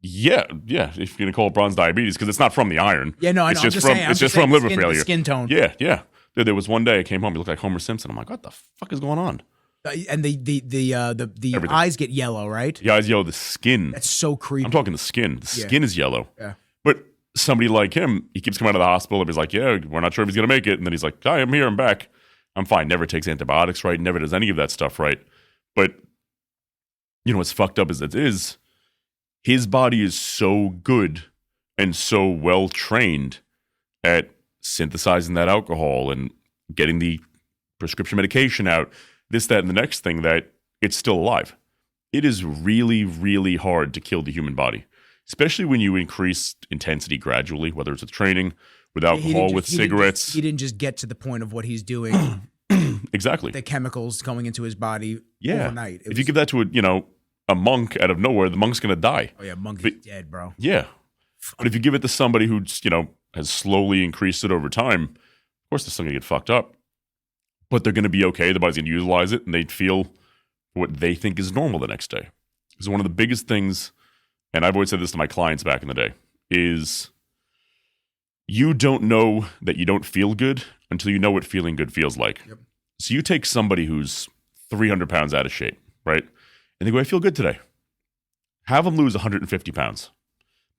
[SPEAKER 2] Yeah. If you're going to call it bronze diabetes, because it's not from the iron.
[SPEAKER 1] Yeah, no, I know.
[SPEAKER 2] It's just from liver failure.
[SPEAKER 1] Skin tone.
[SPEAKER 2] Yeah. Dude, there was one day I came home, he looked like Homer Simpson. I'm like, what the fuck is going on?
[SPEAKER 1] And the eyes get yellow, right?
[SPEAKER 2] The eyes yellow, the skin.
[SPEAKER 1] That's so creepy.
[SPEAKER 2] I'm talking the skin. The skin is yellow. Yeah. But somebody like him, he keeps coming out of the hospital and he's like, yeah, we're not sure if he's going to make it. And then he's like, hi, I'm here, I'm back. I'm fine. Never takes antibiotics right. Never does any of that stuff right. But, what's fucked up as it is, his body is so good and so well trained at synthesizing that alcohol and getting the prescription medication out, this, that, and the next thing, that it's still alive. It is really, really hard to kill the human body, especially when you increase intensity gradually, whether it's with training, with alcohol, with cigarettes.
[SPEAKER 1] He didn't just get to the point of what he's doing.
[SPEAKER 2] Exactly.
[SPEAKER 1] The chemicals going into his body overnight.
[SPEAKER 2] If you give that to a monk out of nowhere, the monk's going to die.
[SPEAKER 1] Oh, yeah, monk is dead, bro.
[SPEAKER 2] Yeah. But if you give it to somebody who's, has slowly increased it over time, of course, they're still going to get fucked up. But they're going to be okay. The body's going to utilize it, and they'd feel what they think is normal the next day. So one of the biggest things, and I've always said this to my clients back in the day, is you don't know that you don't feel good until you know what feeling good feels like. Yep. So you take somebody who's 300 pounds out of shape, right? And they go, I feel good today. Have them lose 150 pounds.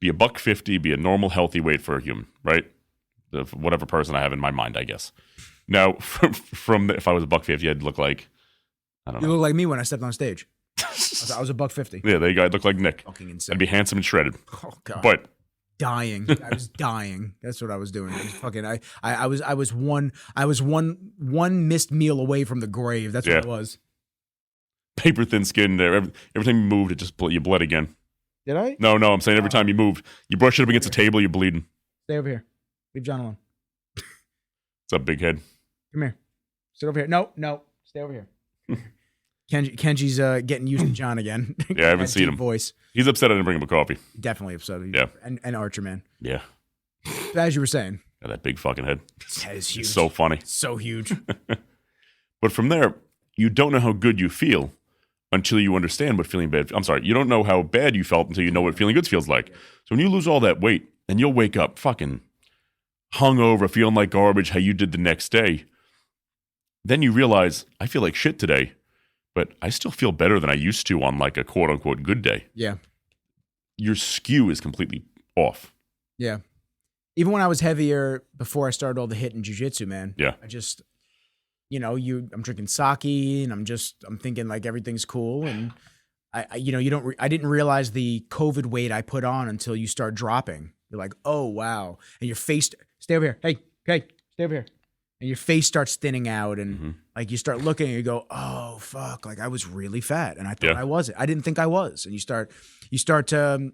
[SPEAKER 2] Be $150, be a normal, healthy weight for a human, right? Whatever person I have in my mind, I guess. Now, if I was $150, I'd look like, I don't know.
[SPEAKER 1] You look like me when I stepped on stage. I was $150.
[SPEAKER 2] Yeah, there you go. I'd look like Nick.
[SPEAKER 1] Fucking insane.
[SPEAKER 2] I'd be handsome and shredded.
[SPEAKER 1] Oh, God.
[SPEAKER 2] But
[SPEAKER 1] dying. I was dying. That's what I was doing. I was fucking. I was one missed meal away from the grave. That's what it was.
[SPEAKER 2] Paper thin skin there. Every time you moved, you bled again.
[SPEAKER 1] Did I?
[SPEAKER 2] No. I'm saying every time you moved, you brush it up against the table, you're bleeding.
[SPEAKER 1] Stay over here. Leave John alone.
[SPEAKER 2] What's up, big head?
[SPEAKER 1] Come here. Sit over here. No. Stay over here. Kenji's getting used to John again.
[SPEAKER 2] Yeah, I haven't seen him.
[SPEAKER 1] Voice.
[SPEAKER 2] He's upset I didn't bring him a coffee.
[SPEAKER 1] Definitely upset.
[SPEAKER 2] Yeah.
[SPEAKER 1] And Archer, man.
[SPEAKER 2] Yeah.
[SPEAKER 1] As you were saying.
[SPEAKER 2] Yeah, that big fucking head.
[SPEAKER 1] That is huge.
[SPEAKER 2] It's so funny.
[SPEAKER 1] So huge.
[SPEAKER 2] But from there, you don't know how good you feel until you understand what feeling bad. I'm sorry. You don't know how bad you felt until you know what feeling good feels like. So when you lose all that weight and you'll wake up fucking hungover, feeling like garbage, how you did the next day, then you realize, I feel like shit today, but I still feel better than I used to on like a quote unquote good day.
[SPEAKER 1] Yeah.
[SPEAKER 2] your skew is completely off.
[SPEAKER 1] Yeah. Even when I was heavier before I started all the HIIT and jiu-jitsu, man.
[SPEAKER 2] Yeah.
[SPEAKER 1] I just, I'm drinking sake and I'm thinking like everything's cool. And I didn't realize the COVID weight I put on until you start dropping. You're like, oh, wow. And your face, stay over here. Hey, stay over here. And your face starts thinning out and like you start looking and you go, oh, fuck. Like I was really fat and I thought I wasn't. I didn't think I was. And you start to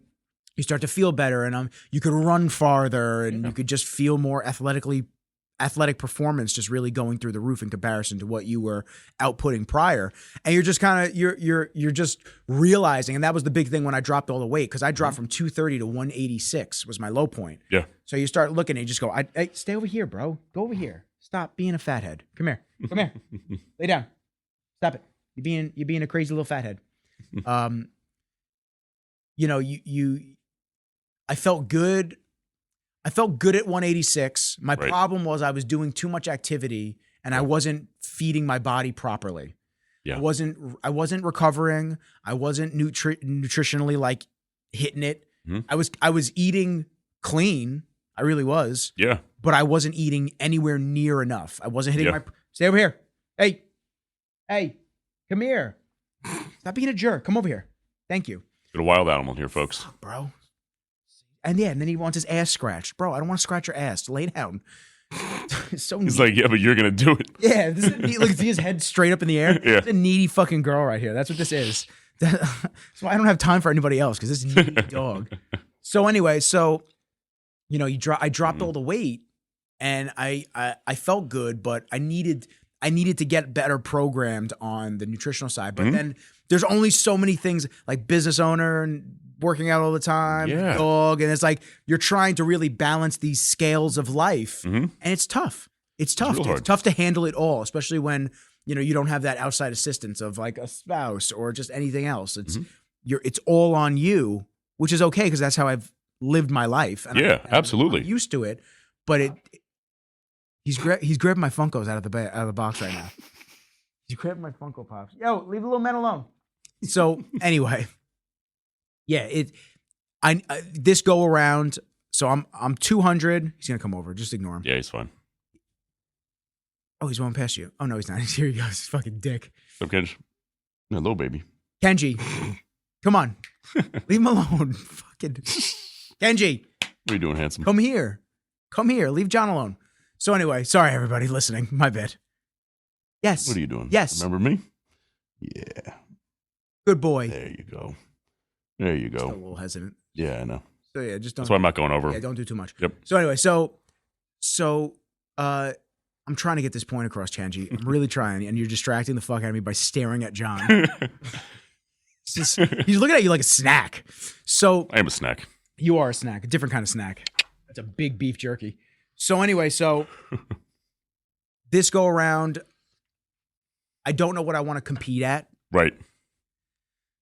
[SPEAKER 1] feel better and you could run farther and you could just feel more athletic performance just really going through the roof in comparison to what you were outputting prior. And you're just kind of, you're just realizing, and that was the big thing when I dropped all the weight, because I dropped from 230 to 186 was my low point.
[SPEAKER 2] Yeah.
[SPEAKER 1] So you start looking and you just go, hey, stay over here, bro. Go over here. Stop being a fathead. Come here. Lay down. Stop it. You're being a crazy little fathead. I felt good. I felt good at 186. My problem was I was doing too much activity and I wasn't feeding my body properly. Yeah. I wasn't recovering. I wasn't nutritionally like hitting it. I was eating clean. I really was.
[SPEAKER 2] Yeah.
[SPEAKER 1] But I wasn't eating anywhere near enough. I wasn't hitting stay over here. Hey, come here. Stop being a jerk. Come over here. Thank you.
[SPEAKER 2] Got a wild animal here, folks.
[SPEAKER 1] Fuck, bro. And then he wants his ass scratched. Bro, I don't want to scratch your ass. Lay down. It's so
[SPEAKER 2] He's like, yeah, but you're going to do it.
[SPEAKER 1] Yeah. This is look, see his head straight up in the air.
[SPEAKER 2] Yeah.
[SPEAKER 1] It's a needy fucking girl right here. That's what this is. So I don't have time for anybody else because this needy dog. So anyway, I dropped all the weight and I felt good, but I needed to get better programmed on the nutritional side. But then there's only so many things like business owner and working out all the time, dog. And it's like, you're trying to really balance these scales of life and it's tough. It's tough. It's tough to handle it all, especially when, you don't have that outside assistance of like a spouse or just anything else. It's all on you, which is okay. Cause that's how I've lived my life. And
[SPEAKER 2] absolutely.
[SPEAKER 1] I'm used to it, but he's grabbing my Funkos out of the box right now. He's grabbing my Funko Pops. Yo, leave the little man alone. So anyway, this go around. So I'm 200. He's gonna come over. Just ignore him.
[SPEAKER 2] Yeah, he's fine.
[SPEAKER 1] Oh, he's going past you. Oh no, he's not. Here he goes. He's fucking dick.
[SPEAKER 2] So Kenji, hello, baby.
[SPEAKER 1] Kenji, come on, leave him alone. Fucking Kenji.
[SPEAKER 2] What are you doing, handsome?
[SPEAKER 1] Come here. Leave John alone. So anyway, sorry everybody listening. My bad. Yes.
[SPEAKER 2] What are you doing?
[SPEAKER 1] Yes.
[SPEAKER 2] Remember me? Yeah.
[SPEAKER 1] Good boy.
[SPEAKER 2] There you go. There you go.
[SPEAKER 1] Still a little hesitant.
[SPEAKER 2] Yeah, I know.
[SPEAKER 1] So yeah, just don't.
[SPEAKER 2] That's why I'm not going over.
[SPEAKER 1] Yeah, don't do too much.
[SPEAKER 2] Yep.
[SPEAKER 1] So anyway, I'm trying to get this point across, Chanji. I'm really trying, and you're distracting the fuck out of me by staring at John. He's looking at you like a snack. So
[SPEAKER 2] I am a snack.
[SPEAKER 1] You are a snack, a different kind of snack. That's a big beef jerky. So anyway, this go around, I don't know what I want to compete at.
[SPEAKER 2] Right.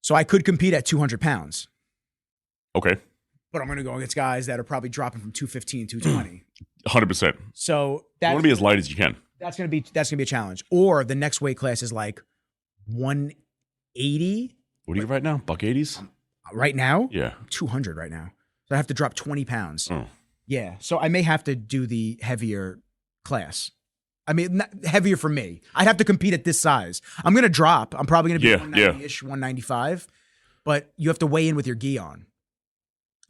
[SPEAKER 1] So I could compete at 200 pounds.
[SPEAKER 2] Okay.
[SPEAKER 1] But I'm going to go against guys that are probably dropping from 215 to 220.
[SPEAKER 2] 100%.
[SPEAKER 1] So
[SPEAKER 2] you want to be as light as you can.
[SPEAKER 1] That's going to be a challenge. Or the next weight class is like 180.
[SPEAKER 2] What are you right now? $180s?
[SPEAKER 1] Right now?
[SPEAKER 2] Yeah.
[SPEAKER 1] 200 right now. So I have to drop 20 pounds.
[SPEAKER 2] Oh.
[SPEAKER 1] Yeah. So I may have to do the heavier class. I mean, not heavier for me. I'd have to compete at this size. I'm going to drop. I'm probably going to be 190-ish, 195. But you have to weigh in with your gi on.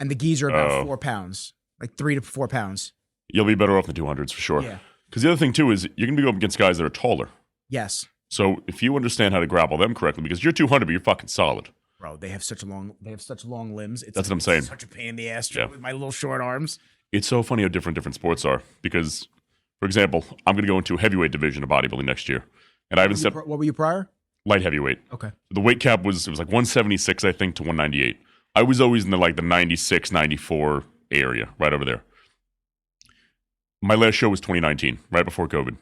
[SPEAKER 1] And the gis are about 4 pounds, like 3 to 4 pounds.
[SPEAKER 2] You'll be better off than 200s for sure.
[SPEAKER 1] Yeah.
[SPEAKER 2] Because the other thing, too, is you're going to be going up against guys that are taller.
[SPEAKER 1] Yes.
[SPEAKER 2] So if you understand how to grapple them correctly, because you're 200, but you're fucking solid.
[SPEAKER 1] Bro, they have such long limbs.
[SPEAKER 2] That's what I'm saying.
[SPEAKER 1] Such a pain in the ass with my little short arms.
[SPEAKER 2] It's so funny how different sports are. Because, for example, I'm going to go into a heavyweight division of bodybuilding next year. And I haven't said...
[SPEAKER 1] What were you prior?
[SPEAKER 2] Light heavyweight.
[SPEAKER 1] Okay.
[SPEAKER 2] The weight cap was like 176, I think, to 198. I was always in the 96, 94 area, right over there. My last show was 2019, right before COVID.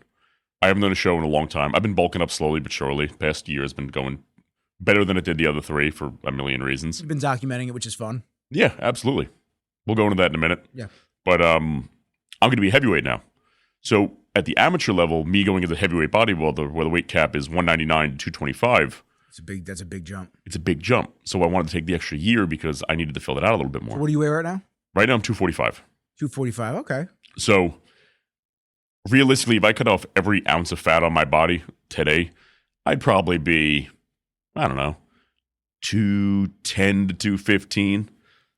[SPEAKER 2] I haven't done a show in a long time. I've been bulking up slowly but surely. Past year has been going better than it did the other three for a million reasons.
[SPEAKER 1] You've been documenting it, which is fun.
[SPEAKER 2] Yeah, absolutely. We'll go into that in a minute.
[SPEAKER 1] Yeah.
[SPEAKER 2] But I'm going to be heavyweight now. So at the amateur level, me going as a heavyweight bodybuilder where the weight cap is 199 to 225,
[SPEAKER 1] That's a big jump.
[SPEAKER 2] It's a big jump. So I wanted to take the extra year because I needed to fill it out a little bit more.
[SPEAKER 1] So what do you weigh right now?
[SPEAKER 2] Right now I'm 245.
[SPEAKER 1] 245. Okay.
[SPEAKER 2] So realistically, if I cut off every ounce of fat on my body today, I'd probably be, I don't know, 210 to 215,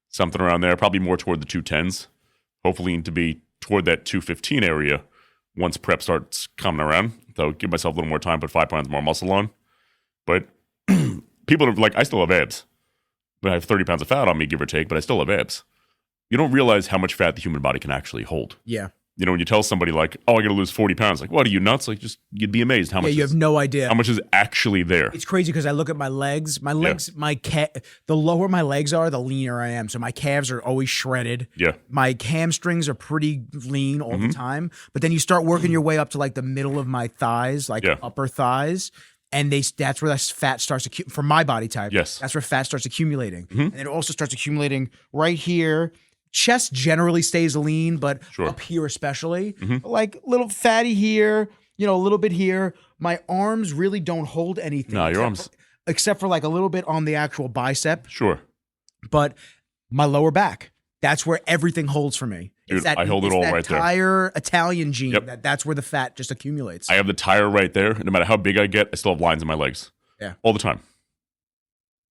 [SPEAKER 2] something around there. Probably more toward the 210s. Hopefully to be toward that 215 area once prep starts coming around. So give myself a little more time, put 5 pounds more muscle on. But people are like, I still have abs. But I have 30 pounds of fat on me, give or take, but I still have abs. You don't realize how much fat the human body can actually hold.
[SPEAKER 1] Yeah.
[SPEAKER 2] You know, when you tell somebody like, "Oh, I got to lose 40 pounds," like, "What are you nuts?" Like, just you'd be amazed how much.
[SPEAKER 1] Yeah, you have no idea
[SPEAKER 2] how much is actually there.
[SPEAKER 1] It's crazy because I look at my legs. The lower my legs are, the leaner I am. So my calves are always shredded.
[SPEAKER 2] Yeah.
[SPEAKER 1] My hamstrings are pretty lean all the time. But then you start working your way up to like the middle of my thighs, like upper thighs. And that's where that fat starts for my body type.
[SPEAKER 2] Yes.
[SPEAKER 1] That's where fat starts accumulating. And it also starts accumulating right here. Chest generally stays lean, but up here especially. Like little fatty here, a little bit here. My arms really don't hold anything.
[SPEAKER 2] No, your arms.
[SPEAKER 1] Except for like a little bit on the actual bicep.
[SPEAKER 2] Sure.
[SPEAKER 1] But my lower back, that's where everything holds for me.
[SPEAKER 2] Dude, I hold it all right there.
[SPEAKER 1] Entire Italian gene, that's where the fat just accumulates.
[SPEAKER 2] I have the tire right there. No matter how big I get, I still have lines in my legs.
[SPEAKER 1] Yeah.
[SPEAKER 2] All the time.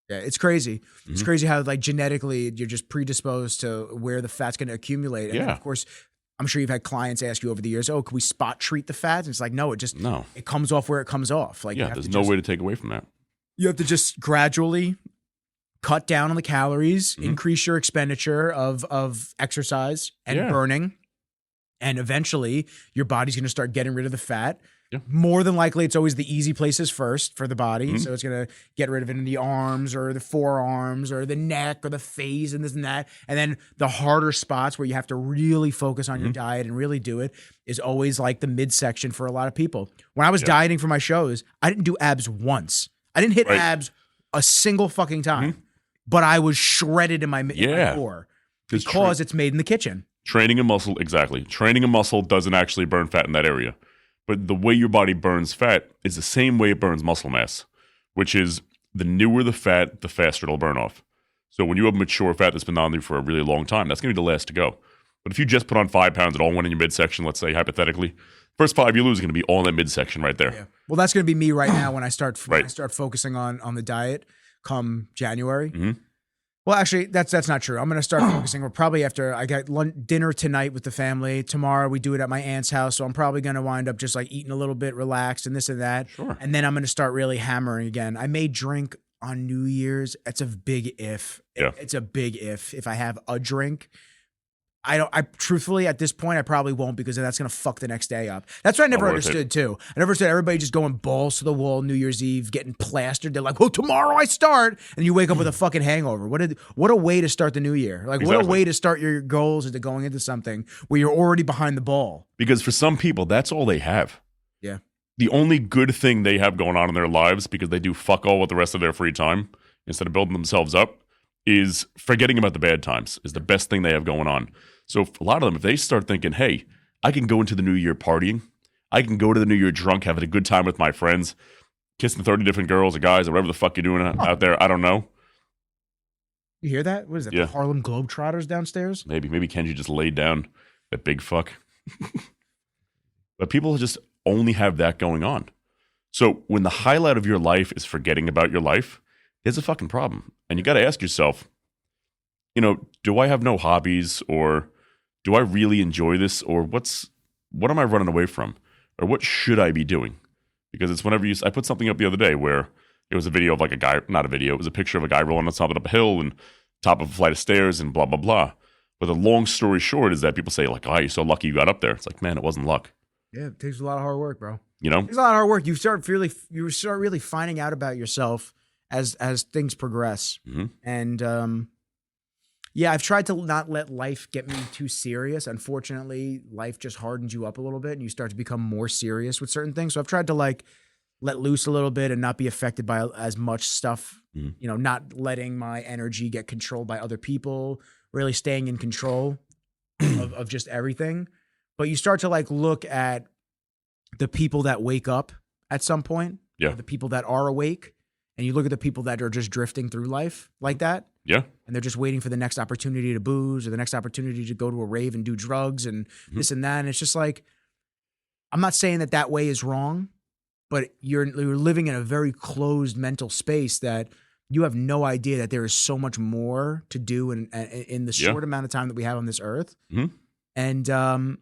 [SPEAKER 1] Yeah, it's crazy. It's crazy how like genetically you're just predisposed to where the fat's going to accumulate. And then, of course, I'm sure you've had clients ask you over the years, "Oh, can we spot treat the fat?" And it's like, no, it comes off where it comes off. Like,
[SPEAKER 2] there's no way to take away from that.
[SPEAKER 1] You have to just gradually cut down on the calories, increase your expenditure of exercise and burning, and eventually your body's going to start getting rid of the fat.
[SPEAKER 2] Yeah.
[SPEAKER 1] More than likely, it's always the easy places first for the body. So it's going to get rid of it in the arms or the forearms or the neck or the face and this and that. And then the harder spots where you have to really focus on your diet and really do it is always like the midsection for a lot of people. When I was dieting for my shows, I didn't do abs once. I didn't hit abs a single fucking time, but I was shredded in my core because it's made in the kitchen.
[SPEAKER 2] Training a muscle, exactly. Training a muscle doesn't actually burn fat in that area. But the way your body burns fat is the same way it burns muscle mass, which is the newer the fat, the faster it'll burn off. So when you have mature fat that's been on you for a really long time, that's going to be the last to go. But if you just put on 5 pounds, it all went in your midsection, let's say, hypothetically, first 5 you lose are going to be all in that midsection right there.
[SPEAKER 1] Yeah. Well, that's going to be me right now when I start focusing on the diet come January. Well, actually, that's not true. I'm going to start focusing. We're probably after I got dinner tonight with the family. Tomorrow we do it at my aunt's house. So I'm probably going to wind up just like eating a little bit, relaxed and this and that.
[SPEAKER 2] Sure.
[SPEAKER 1] And then I'm going to start really hammering again. I may drink on New Year's. It's a big if.
[SPEAKER 2] Yeah.
[SPEAKER 1] It's a big if I have a drink. I truthfully at this point I probably won't because then that's gonna fuck the next day up. That's what I never understood too. I never understood everybody just going balls to the wall New Year's Eve, getting plastered. They're like, "Well, tomorrow I start," and you wake up with a fucking hangover. What a way to start the new year. Like what a way to start your goals into going into something where you're already behind the ball.
[SPEAKER 2] Because for some people, that's all they have.
[SPEAKER 1] Yeah.
[SPEAKER 2] The only good thing they have going on in their lives, because they do fuck all with the rest of their free time instead of building themselves up, is forgetting about the bad times is the best thing they have going on. So a lot of them, if they start thinking, hey, I can go into the new year partying, I can go to the new year drunk, having a good time with my friends, kissing 30 different girls or guys or whatever the fuck you're doing out there, I don't know.
[SPEAKER 1] You hear that? What is that?
[SPEAKER 2] Yeah.
[SPEAKER 1] The Harlem Globetrotters downstairs?
[SPEAKER 2] Maybe Kenji just laid down that big fuck. But people just only have that going on. So when the highlight of your life is forgetting about your life, there's a fucking problem. And you got to ask yourself, do I have no hobbies, or do I really enjoy this, or what am I running away from, or what should I be doing? Because it's whenever I put something up the other day where it was a video of like a guy, not a video, it was a picture of a guy rolling on something up a hill and top of a flight of stairs and blah, blah, blah. But the long story short is that people say like, "Oh, you're so lucky you got up there." It's like, man, it wasn't luck.
[SPEAKER 1] Yeah, it takes a lot of hard work, bro.
[SPEAKER 2] It's
[SPEAKER 1] a lot of hard work. You start really finding out about yourself as things progress. And I've tried to not let life get me too serious. Unfortunately, life just hardens you up a little bit and you start to become more serious with certain things. So I've tried to like let loose a little bit and not be affected by as much stuff, not letting my energy get controlled by other people, really staying in control of just everything. But you start to like look at the people that wake up at some point, the people that are awake, and you look at the people that are just drifting through life like that.
[SPEAKER 2] Yeah.
[SPEAKER 1] And they're just waiting for the next opportunity to booze or the next opportunity to go to a rave and do drugs and this and that. And it's just like, I'm not saying that way is wrong, but you're living in a very closed mental space that you have no idea that there is so much more to do in the short amount of time that we have on this earth. And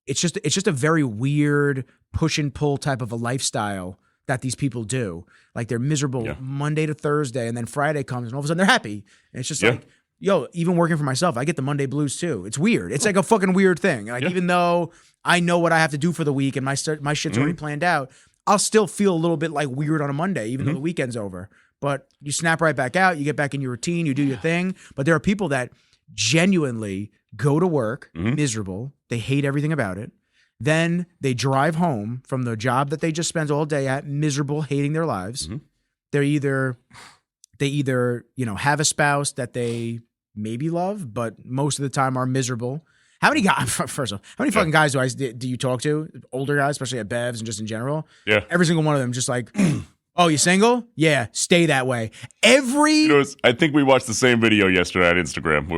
[SPEAKER 1] it's just a very weird push and pull type of a lifestyle that these people do. Like they're miserable Monday to Thursday, and then Friday comes and all of a sudden they're happy. And it's just like, yo, even working for myself, I get the Monday blues too. It's weird. It's like a fucking weird thing. Like even though I know what I have to do for the week and my shit's already planned out, I'll still feel a little bit like weird on a Monday, even though the weekend's over. But you snap right back out, you get back in your routine, you do your thing. But there are people that genuinely go to work miserable. They hate everything about it. Then they drive home from the job that they just spent all day at, miserable, hating their lives. They either, have a spouse that they maybe love, but most of the time are miserable. How many guys? First of all, how many fucking guys do you talk to? Older guys, especially at Bevs and just in general. Yeah, every single one of them, just like, oh, you single? Yeah, stay that way.
[SPEAKER 2] I think we watched the same video yesterday on Instagram.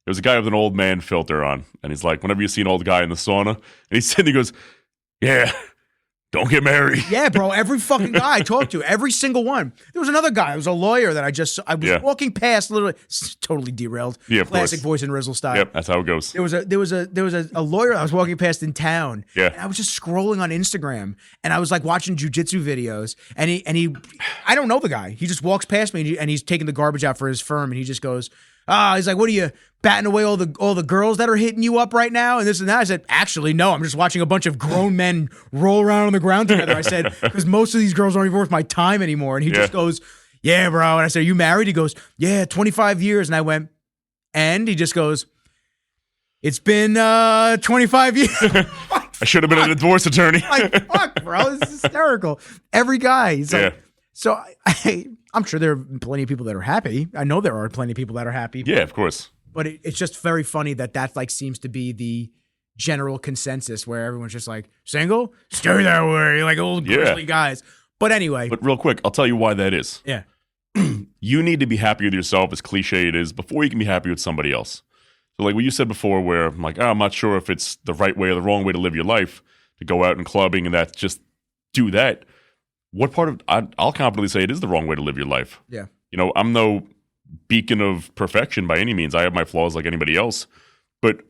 [SPEAKER 2] It was a guy with an old man filter on, and he's like, whenever you see an old guy in the sauna, and he's sitting, he goes, yeah, don't get married.
[SPEAKER 1] Yeah, bro, every fucking guy I talked to, every single one. There was another guy, it was a lawyer that I was walking past, literally, totally derailed. Yeah, of Classic course. Voice and Rizzle style.
[SPEAKER 2] Yep, that's how it goes.
[SPEAKER 1] There was a lawyer I was walking past in town. Yeah. And I was just scrolling on Instagram, and I was like watching jujitsu videos, and he, I don't know the guy. He just walks past me, and he's taking the garbage out for his firm, and he just goes, he's like, what are you, batting away all the girls that are hitting you up right now and this and that? I said, actually, no, I'm just watching a bunch of grown men roll around on the ground together. I said, because most of these girls aren't even worth my time anymore. And he just goes, yeah, bro. And I said, are you married? He goes, yeah, 25 years. And I went, and he just goes, it's been 25 years.
[SPEAKER 2] I should have been a divorce attorney.
[SPEAKER 1] Like, fuck, bro, this is hysterical. Every guy. He's like, so I'm sure there are plenty of people that are happy. I know there are plenty of people that are happy.
[SPEAKER 2] Yeah, of course.
[SPEAKER 1] But it's just very funny that like seems to be the general consensus where everyone's just like, single? Stay that way, like old grizzly guys. But anyway.
[SPEAKER 2] But real quick, I'll tell you why that is.
[SPEAKER 1] Yeah.
[SPEAKER 2] You need to be happy with yourself, as cliche it is, before you can be happy with somebody else. So like what you said before where I'm like, I'm not sure if it's the right way or the wrong way to live your life, to go out and clubbing and that, just do that. What part of, I'll confidently say it is the wrong way to live your life.
[SPEAKER 1] Yeah.
[SPEAKER 2] I'm no beacon of perfection by any means. I have my flaws like anybody else. But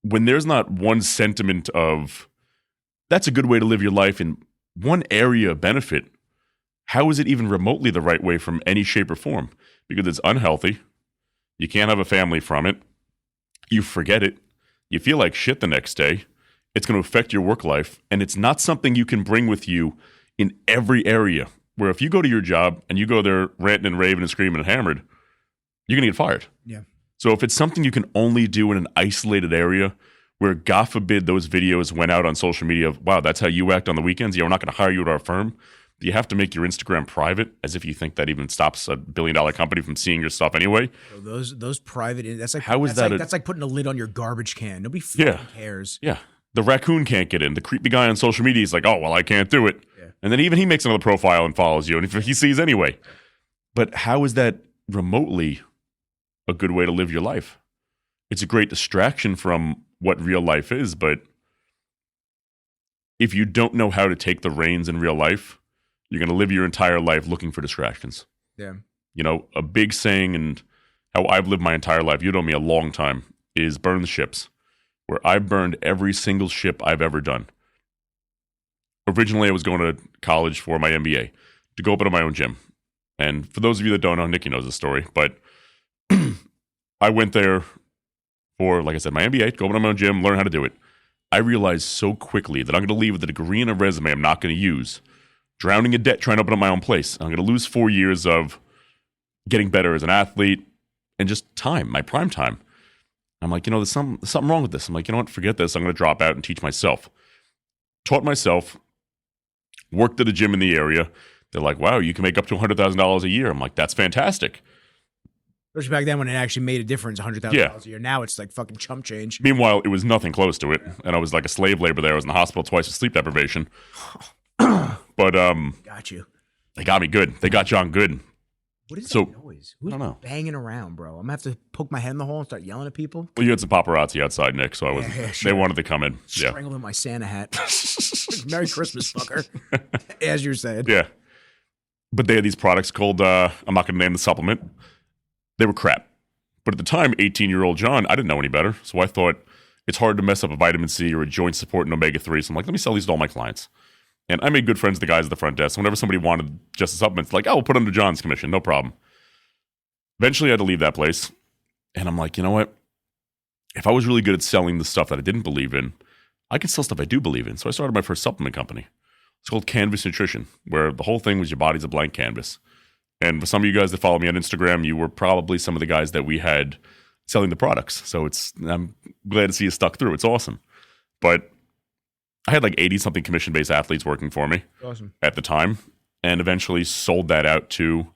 [SPEAKER 2] when there's not one sentiment of, that's a good way to live your life in one area of benefit, how is it even remotely the right way from any shape or form? Because it's unhealthy. You can't have a family from it. You forget it. You feel like shit the next day. It's going to affect your work life. And it's not something you can bring with you in every area, where if you go to your job and you go there ranting and raving and screaming and hammered, you're going to get fired.
[SPEAKER 1] Yeah.
[SPEAKER 2] So if it's something you can only do in an isolated area where, God forbid, those videos went out on social media of, wow, that's how you act on the weekends. Yeah, we're not going to hire you at our firm. You have to make your Instagram private, as if you think that even stops a billion-dollar company from seeing your stuff anyway.
[SPEAKER 1] Those private, that's like, that's like putting a lid on your garbage can. Nobody fucking cares.
[SPEAKER 2] Yeah. The raccoon can't get in. The creepy guy on social media is like, oh, well, I can't do it. Yeah. And then even he makes another profile and follows you, and he sees anyway. But how is that remotely a good way to live your life? It's a great distraction from what real life is, but if you don't know how to take the reins in real life, you're going to live your entire life looking for distractions.
[SPEAKER 1] Yeah.
[SPEAKER 2] A big saying, and how I've lived my entire life, you know me a long time, is burn the ships. Where I burned every single ship I've ever done. Originally, I was going to college for my MBA to go open up my own gym. And for those of you that don't know, Nicky knows the story, but I went there for, like I said, my MBA, to go open up my own gym, learn how to do it. I realized so quickly that I'm going to leave with a degree and a resume I'm not going to use, drowning in debt trying to open up my own place. I'm going to lose 4 years of getting better as an athlete and just time, my prime time. I'm like, there's something wrong with this. I'm like, you know what? Forget this. I'm going to drop out and teach myself. Taught myself, worked at a gym in the area. They're like, wow, you can make up to $100,000 a year. I'm like, that's fantastic.
[SPEAKER 1] Especially back then when it actually made a difference, $100,000 a year. Now it's like fucking chump change.
[SPEAKER 2] Meanwhile, it was nothing close to it. And I was like a slave labor there. I was in the hospital twice with sleep deprivation. But
[SPEAKER 1] got you.
[SPEAKER 2] They got me good. They got John good.
[SPEAKER 1] What is
[SPEAKER 2] So,
[SPEAKER 1] that noise? Who's
[SPEAKER 2] I don't know.
[SPEAKER 1] banging around, bro? I'm gonna have to poke my head in the hole and start yelling at people.
[SPEAKER 2] Well, you had some paparazzi outside, Nick, so I was.
[SPEAKER 1] Sure.
[SPEAKER 2] They wanted to come in. Yeah.
[SPEAKER 1] Strangle in my Santa hat. Merry Christmas, fucker. As you're saying.
[SPEAKER 2] Yeah. But they had these products called, I'm not going to name the supplement. They were crap. But at the time, 18-year-old John, I didn't know any better. So I thought it's hard to mess up a vitamin C or a joint support and omega-3. So I'm like, let me sell these to all my clients. And I made good friends with the guys at the front desk. So whenever somebody wanted just the supplements, like, oh, we'll put it under John's commission. No problem. Eventually, I had to leave that place. And I'm like, you know what? If I was really good at selling the stuff that I didn't believe in, I could sell stuff I do believe in. So I started my first supplement company. It's called Canvas Nutrition, where the whole thing was your body's a blank canvas. And for some of you guys that follow me on Instagram, you were probably some of the guys that we had selling the products. So I'm glad to see you stuck through. It's awesome. But I had like 80-something commission-based athletes working for me at the time, and eventually sold that out to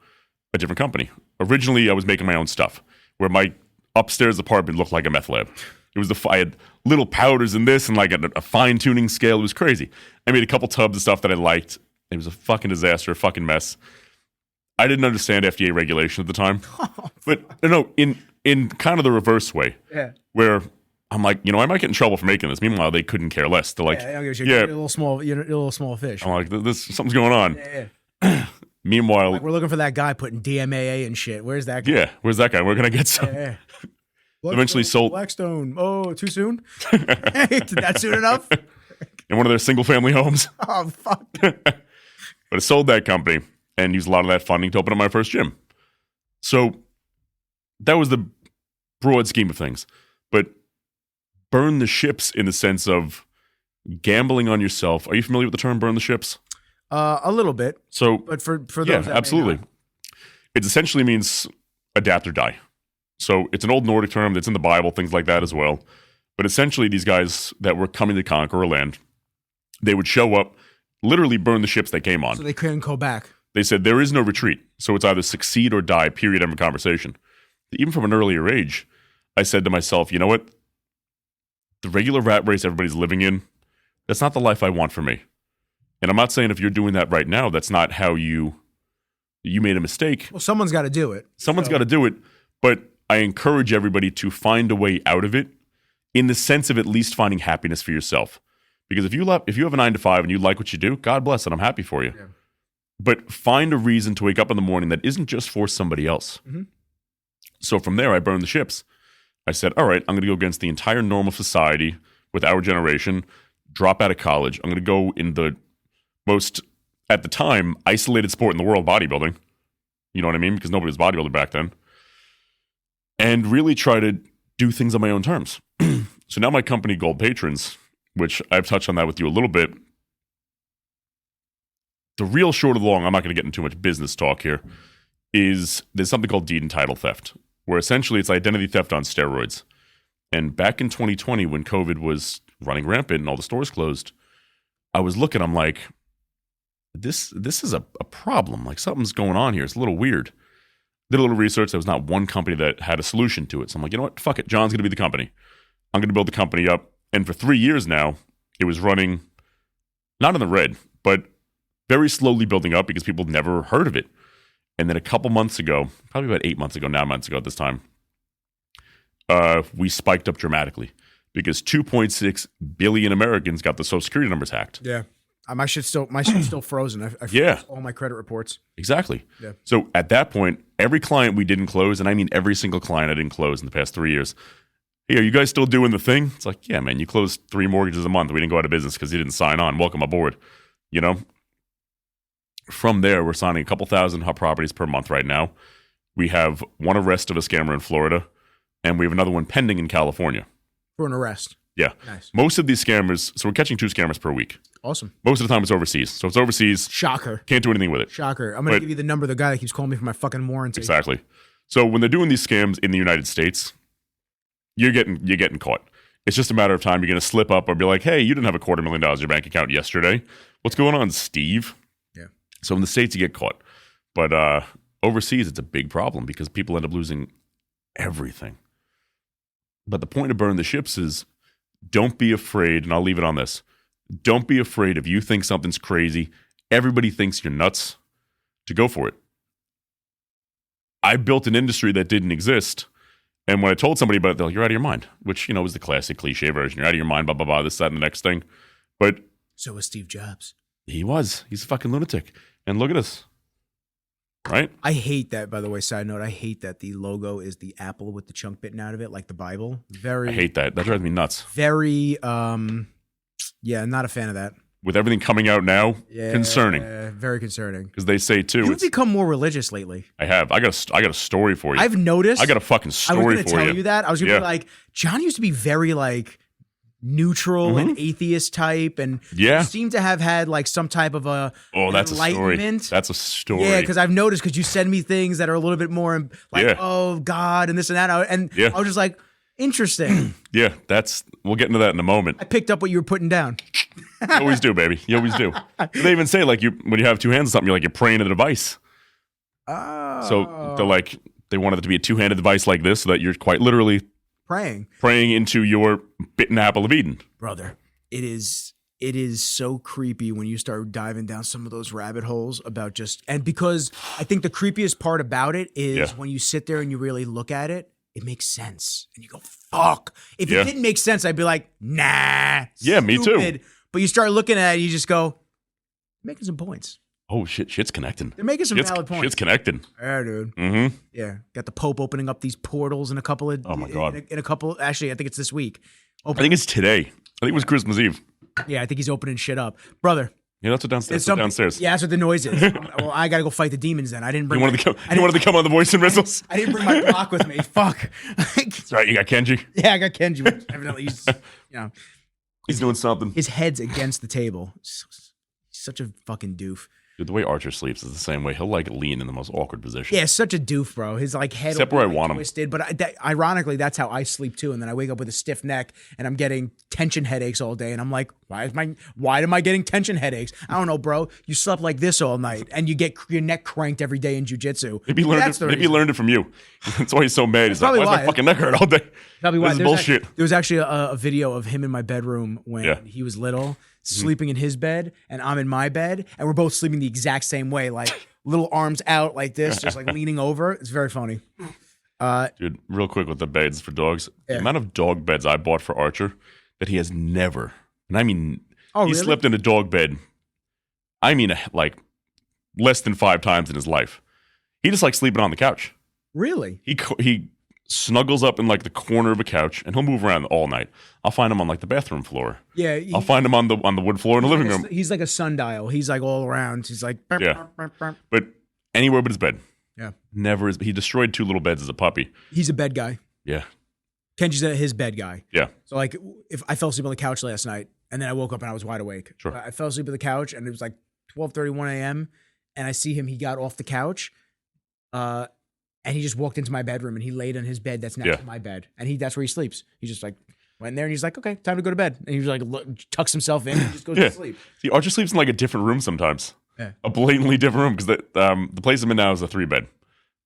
[SPEAKER 2] a different company. Originally, I was making my own stuff, where my upstairs apartment looked like a meth lab. It was I had little powders in this and like a fine-tuning scale. It was crazy. I made a couple tubs of stuff that I liked. It was a fucking disaster, a fucking mess. I didn't understand FDA regulation at the time. But no, in kind of the reverse way. Yeah. Where I'm like, I might get in trouble for making this. Meanwhile, they couldn't care less. They're like,
[SPEAKER 1] I don't give a shit. You're a little small fish.
[SPEAKER 2] I'm like, something's going on. Yeah. Meanwhile,
[SPEAKER 1] like we're looking for that guy putting DMAA and shit. Where's that guy?
[SPEAKER 2] Yeah, where's that guy? Where can I get some?
[SPEAKER 1] Yeah.
[SPEAKER 2] Eventually sold.
[SPEAKER 1] Blackstone. Oh, too soon? Did that soon enough?
[SPEAKER 2] In one of their single-family homes.
[SPEAKER 1] Oh, fuck.
[SPEAKER 2] But I sold that company and used a lot of that funding to open up my first gym. So that was the broad scheme of things. But burn the ships in the sense of gambling on yourself. Are you familiar with the term burn the ships?
[SPEAKER 1] A little bit.
[SPEAKER 2] So,
[SPEAKER 1] but for those
[SPEAKER 2] yeah,
[SPEAKER 1] that
[SPEAKER 2] absolutely. It essentially means adapt or die. So it's an old Nordic term that's in the Bible, things like that as well. But essentially, these guys that were coming to conquer a land, they would show up, literally burn the ships they came on.
[SPEAKER 1] So they couldn't go back.
[SPEAKER 2] They said there is no retreat. So it's either succeed or die, period, end of conversation. Even from an earlier age, I said to myself, you know what? The regular rat race everybody's living in, that's not the life I want for me. And I'm not saying if you're doing that right now, that's not how you made a mistake.
[SPEAKER 1] Well, someone's got to do it.
[SPEAKER 2] Someone's got to do it. But I encourage everybody to find a way out of it in the sense of at least finding happiness for yourself. Because if you have a 9-to-5 and you like what you do, God bless it. I'm happy for you. Yeah. But find a reason to wake up in the morning that isn't just for somebody else. Mm-hmm. So from there, I burned the ships. I said, all right, I'm going to go against the entire normal society with our generation, drop out of college. I'm going to go in the most, at the time, isolated sport in the world, bodybuilding. You know what I mean? Because nobody was bodybuilding back then. And really try to do things on my own terms. So now my company, Gold Patrons, which I've touched on that with you a little bit. The real short of the long, I'm not going to get into too much business talk here, is there's something called deed and title theft, where essentially it's identity theft on steroids. And back in 2020, when COVID was running rampant and all the stores closed, I was looking, I'm like, this is a problem. Like something's going on here. It's a little weird. Did a little research. There was not one company that had a solution to it. So I'm like, you know what? Fuck it. John's going to be the company. I'm going to build the company up. And for 3 years now, it was running, not in the red, but very slowly building up because people never heard of it. And then a couple months ago, probably about 8 months ago, 9 months ago at this time, we spiked up dramatically because 2.6 billion Americans got the Social Security numbers hacked.
[SPEAKER 1] Yeah. My shit's still frozen. I froze all my credit reports.
[SPEAKER 2] Exactly.
[SPEAKER 1] Yeah.
[SPEAKER 2] So at that point, every client we didn't close, and I mean every single client I didn't close in the past 3 years, hey, are you guys still doing the thing? It's like, yeah, man, you closed 3 mortgages a month. We didn't go out of business because you didn't sign on. Welcome aboard. You know? From there, we're signing a couple thousand hot properties per month right now. We have one arrest of a scammer in Florida, and we have another one pending in California.
[SPEAKER 1] For an arrest.
[SPEAKER 2] Yeah.
[SPEAKER 1] Nice.
[SPEAKER 2] Most of these scammers, so we're catching 2 scammers per week.
[SPEAKER 1] Awesome.
[SPEAKER 2] Most of the time it's overseas. So it's overseas.
[SPEAKER 1] Shocker.
[SPEAKER 2] Can't do anything with it.
[SPEAKER 1] Shocker. I'm going to give you the number of the guy that keeps calling me for my fucking warranty.
[SPEAKER 2] Exactly. So when they're doing these scams in the United States, you're getting caught. It's just a matter of time. You're going to slip up or be like, hey, you didn't have $250,000 in your bank account yesterday. What's going on, Steve?
[SPEAKER 1] Yeah.
[SPEAKER 2] So in the States, you get caught. But overseas, it's a big problem because people end up losing everything. But the point of burn the ships is don't be afraid, and I'll leave it on this. Don't be afraid if you think something's crazy. Everybody thinks you're nuts. to go for it. I built an industry that didn't exist. And when I told somebody about it, they're like, you're out of your mind, which, was the classic cliche version. You're out of your mind, blah, blah, blah, this, that, and the next thing. But
[SPEAKER 1] so was Steve Jobs.
[SPEAKER 2] he was. He's a fucking lunatic. And look at us. Right?
[SPEAKER 1] I hate that, by the way, side note. I hate that the logo is the apple with the chunk bitten out of it, like the Bible.
[SPEAKER 2] I hate that. That drives me nuts.
[SPEAKER 1] Very, not a fan of that.
[SPEAKER 2] With everything coming out now, concerning.
[SPEAKER 1] Very concerning.
[SPEAKER 2] Because they say, too.
[SPEAKER 1] You've become more religious lately.
[SPEAKER 2] I have. I got a story for you.
[SPEAKER 1] I've noticed.
[SPEAKER 2] I got a fucking story for you.
[SPEAKER 1] I was going to tell you that. I was going to be like, John used to be very, like, neutral and atheist type, and you seem to have had like some type of
[SPEAKER 2] that's
[SPEAKER 1] enlightenment.
[SPEAKER 2] That's a story.
[SPEAKER 1] Yeah, because I've noticed, because you send me things that are a little bit more like, oh God, and this and that, and I was just like, interesting.
[SPEAKER 2] Yeah, we'll get into that in a moment.
[SPEAKER 1] I picked up what you were putting down.
[SPEAKER 2] You always do, baby. You always do. They even say, like, when you have two hands on something, you're praying to the device.
[SPEAKER 1] Oh.
[SPEAKER 2] So they wanted it to be a two-handed device like this, so that you're quite literally praying into your bitten apple of Eden.
[SPEAKER 1] Brother, it is so creepy when you start diving down some of those rabbit holes about and because I think the creepiest part about it is when you sit there and you really look at it, it makes sense. And you go, fuck. If it didn't make sense, I'd be like, nah.
[SPEAKER 2] Yeah, me too.
[SPEAKER 1] But you start looking at it, you just go, making some points.
[SPEAKER 2] Oh, shit's connecting.
[SPEAKER 1] They're making some valid points.
[SPEAKER 2] Shit's connecting.
[SPEAKER 1] Yeah, dude.
[SPEAKER 2] Mm-hmm.
[SPEAKER 1] Yeah. Got the Pope opening up these portals in a couple of...
[SPEAKER 2] Oh, my God.
[SPEAKER 1] In a couple... Actually, I think it's this week.
[SPEAKER 2] I think it's today. I think it was Christmas Eve.
[SPEAKER 1] Yeah, I think he's opening shit up. Brother.
[SPEAKER 2] Yeah, that's what downstairs.
[SPEAKER 1] Yeah, that's what the noise is. Well, I got to go fight the demons then. I didn't bring...
[SPEAKER 2] You wanted to come on the Voice and Rizzles?
[SPEAKER 1] I didn't bring my block with me. Fuck.
[SPEAKER 2] That's right. You got Kenji?
[SPEAKER 1] Yeah, I got Kenji. Evidently,
[SPEAKER 2] he's doing something.
[SPEAKER 1] His head's against the table. He's such a fucking doof.
[SPEAKER 2] Dude, the way Archer sleeps is the same way. He'll lean in the most awkward position.
[SPEAKER 1] Yeah, such a doof, bro. His head
[SPEAKER 2] except where I want
[SPEAKER 1] twisted. But ironically, that's how I sleep too. And then I wake up with a stiff neck, and I'm getting tension headaches all day. And I'm like, why am I getting tension headaches? I don't know, bro. You slept like this all night, and you get your neck cranked every day in jujitsu.
[SPEAKER 2] Maybe he learned it from you. That's why he's so mad. He's like, why does my fucking neck hurt all day?
[SPEAKER 1] Probably why.
[SPEAKER 2] This is bullshit.
[SPEAKER 1] There was actually a video of him in my bedroom when he was little, sleeping in his bed, and I'm in my bed, and we're both sleeping the exact same way, like little arms out like this, just like leaning over. It's very funny.
[SPEAKER 2] Dude, real quick with the beds for dogs. The amount of dog beds I bought for Archer that he has never, and I mean, he slept in a dog bed, I mean, like less than 5 times in his life. He just likes sleeping on the couch.
[SPEAKER 1] Really?
[SPEAKER 2] He snuggles up in the corner of a couch, and he'll move around all night. I'll find him on the bathroom floor.
[SPEAKER 1] Yeah,
[SPEAKER 2] I'll find him on the wood floor in the living room.
[SPEAKER 1] He's like a sundial. He's like all around. He's like
[SPEAKER 2] but anywhere but his bed.
[SPEAKER 1] Yeah,
[SPEAKER 2] never is. He destroyed 2 little beds as a puppy.
[SPEAKER 1] He's a bed guy.
[SPEAKER 2] Yeah,
[SPEAKER 1] Kenji's his bed guy.
[SPEAKER 2] Yeah.
[SPEAKER 1] So if I fell asleep on the couch last night, and then I woke up and I was wide awake.
[SPEAKER 2] Sure.
[SPEAKER 1] I fell asleep on the couch, and it was 12:31 a.m. and I see him. He got off the couch. And he just walked into my bedroom, and he laid on his bed that's next to my bed. And that's where he sleeps. He just went there, and he's like, okay, time to go to bed. And he was tucks himself in and just goes to sleep.
[SPEAKER 2] See, Archer sleeps in a different room sometimes.
[SPEAKER 1] Yeah.
[SPEAKER 2] A blatantly different room, because the place I'm in now is a 3-bed.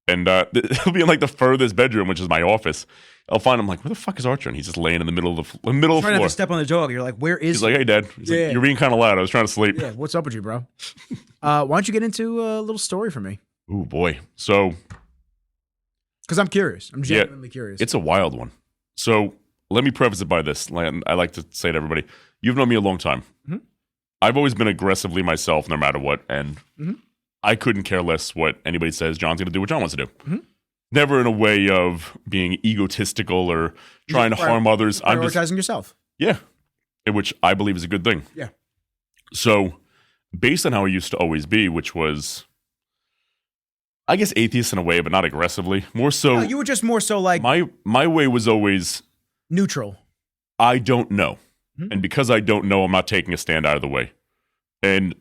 [SPEAKER 2] And he'll be in the furthest bedroom, which is my office. I'll find him where the fuck is Archer? And he's just laying in the middle of the floor.
[SPEAKER 1] Trying not to step on the dog. You're like, where is
[SPEAKER 2] he? He's like, hey, Dad. He's like, you're being kind of loud. I was trying to sleep.
[SPEAKER 1] Yeah, what's up with you, bro? Why don't you get into a little story for me?
[SPEAKER 2] Ooh, boy. So...
[SPEAKER 1] Because I'm curious. I'm genuinely curious.
[SPEAKER 2] It's a wild one. So let me preface it by this. I like to say to everybody, you've known me a long time.
[SPEAKER 1] Mm-hmm.
[SPEAKER 2] I've always been aggressively myself no matter what. And I couldn't care less what anybody says. John's going to do what John wants to do. Mm-hmm. Never in a way of being egotistical or trying to harm others.
[SPEAKER 1] I'm prioritizing yourself.
[SPEAKER 2] Yeah. Which I believe is a good thing.
[SPEAKER 1] Yeah.
[SPEAKER 2] So based on how I used to always be, which was... I guess atheist in a way, but not aggressively. More so...
[SPEAKER 1] No, you were just more so
[SPEAKER 2] My way was always...
[SPEAKER 1] neutral.
[SPEAKER 2] I don't know. Mm-hmm. And because I don't know, I'm not taking a stand out of the way. And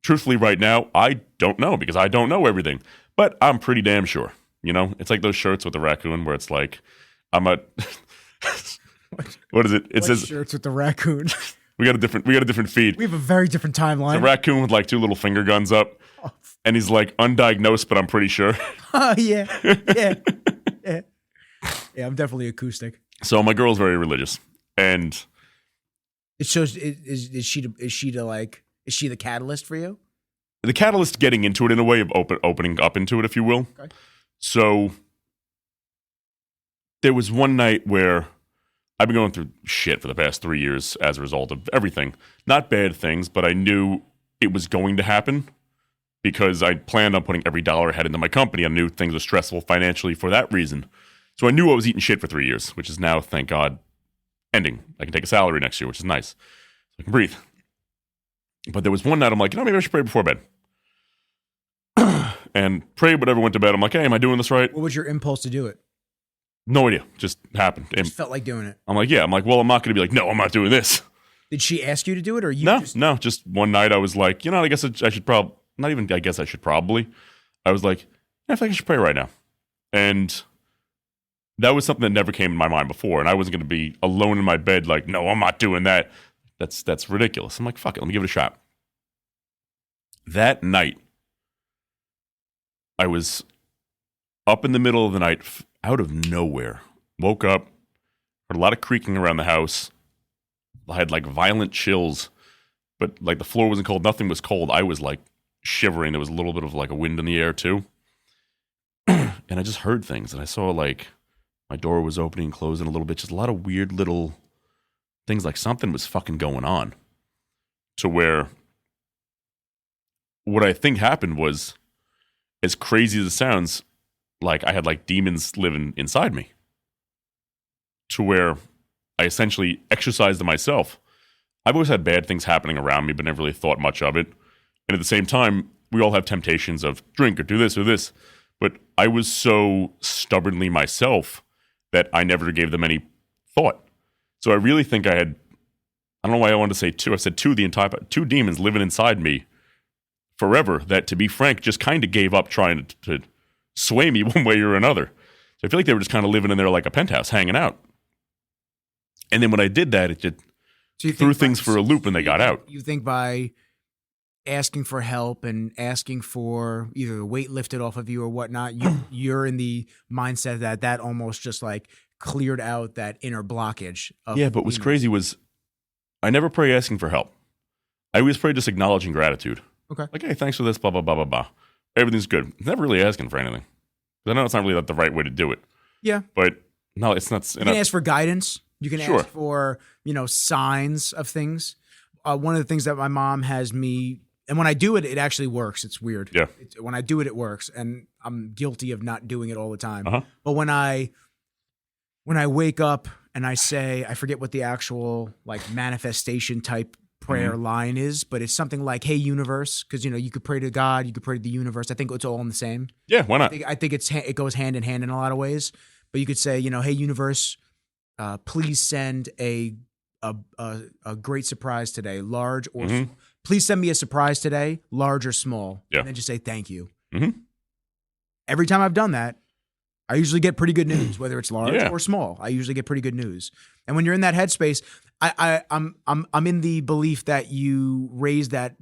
[SPEAKER 2] truthfully right now, I don't know because I don't know everything. But I'm pretty damn sure. It's like those shirts with the raccoon where it's I'm a... What is it? It says...
[SPEAKER 1] shirts with the raccoon.
[SPEAKER 2] We got a different feed.
[SPEAKER 1] We have a very different timeline.
[SPEAKER 2] The raccoon with 2 little finger guns up. Oh. And he's undiagnosed, but I'm pretty sure.
[SPEAKER 1] Oh, yeah. Yeah. Yeah, I'm definitely acoustic.
[SPEAKER 2] So my girl's very religious. And
[SPEAKER 1] it shows, is she the catalyst for you?
[SPEAKER 2] the catalyst getting into it in a way of opening up into it, if you will.
[SPEAKER 1] Okay.
[SPEAKER 2] So there was one night where I've been going through shit for the past 3 years as a result of everything. Not bad things, but I knew it was going to happen because I planned on putting every dollar I had into my company. I knew things were stressful financially for that reason. So I knew I was eating shit for 3 years, which is now, thank God, ending. I can take a salary next year, which is nice. So I can breathe. But there was one night I'm like, maybe I should pray before bed. And prayed, whatever, went to bed. I'm like, hey, am I doing this right?
[SPEAKER 1] What was your impulse to do it?
[SPEAKER 2] No idea. Just happened.
[SPEAKER 1] Just felt like doing it.
[SPEAKER 2] I'm like, yeah. I'm like, well, I'm not going to be like, no, I'm not doing this.
[SPEAKER 1] Did she ask you to do it, or you?
[SPEAKER 2] No. Just one night I was like, I guess I should probably, not even, I guess I should probably. I was like, I feel like I should pray right now. And that was something that never came in my mind before. And I wasn't going to be alone in my bed like, no, I'm not doing that. That's ridiculous. I'm like, fuck it. Let me give it a shot. That night, I was up in the middle of the night, out of nowhere. Woke up, heard a lot of creaking around the house. I had like violent chills, but like the floor wasn't cold. Nothing was cold. I was like shivering. There was a little bit of like a wind in the air too. And I just heard things, and I saw like my door was opening and closing a little bit. Just a lot of weird little things, like something was fucking going on. To where what I think happened was, as crazy as it sounds, like I had like demons living inside me. To where I essentially exercised them myself. I've always had bad things happening around me, but never really thought much of it. And at the same time, we all have temptations of drink or do this or this. But I was so stubbornly myself that I never gave them any thought. So I really think I had, I don't know why I wanted to say two. I said two demons living inside me forever that, to be frank, just kind of gave up trying to sway me one way or another. So I feel like they were just kind of living in there like a penthouse, hanging out. And then when I did that, it just threw things for a loop and they got out.
[SPEAKER 1] You think by asking for help and asking for either the weight lifted off of you or whatnot, you're in the mindset that almost just like cleared out that inner blockage.
[SPEAKER 2] Yeah, but what's crazy was I never pray asking for help. I always pray just acknowledging gratitude.
[SPEAKER 1] Okay.
[SPEAKER 2] Like, hey, thanks for this, blah, blah, blah, blah, blah. Everything's good. Never really asking for anything. I know it's not really the right way to do it.
[SPEAKER 1] Yeah.
[SPEAKER 2] But no, it's not.
[SPEAKER 1] You can ask for guidance. You can ask for, signs of things. One of the things that my mom has me, and when I do it, it actually works. It's weird.
[SPEAKER 2] Yeah.
[SPEAKER 1] When I do it, it works. And I'm guilty of not doing it all the time.
[SPEAKER 2] Uh-huh.
[SPEAKER 1] But when I wake up and I say, I forget what the actual like manifestation type prayer line is, but it's something like, hey, universe, because, you could pray to God, you could pray to the universe. I think it's all in the same.
[SPEAKER 2] Yeah, why not?
[SPEAKER 1] I think it goes hand in hand in a lot of ways. But you could say, hey, universe, please send a great surprise today, large or small. Please send me a surprise today, large or small.
[SPEAKER 2] Yeah.
[SPEAKER 1] And then just say thank you.
[SPEAKER 2] Mm-hmm.
[SPEAKER 1] Every time I've done that, I usually get pretty good news, whether it's large or small. I usually get pretty good news. And when you're in that headspace, I'm in the belief that you raise that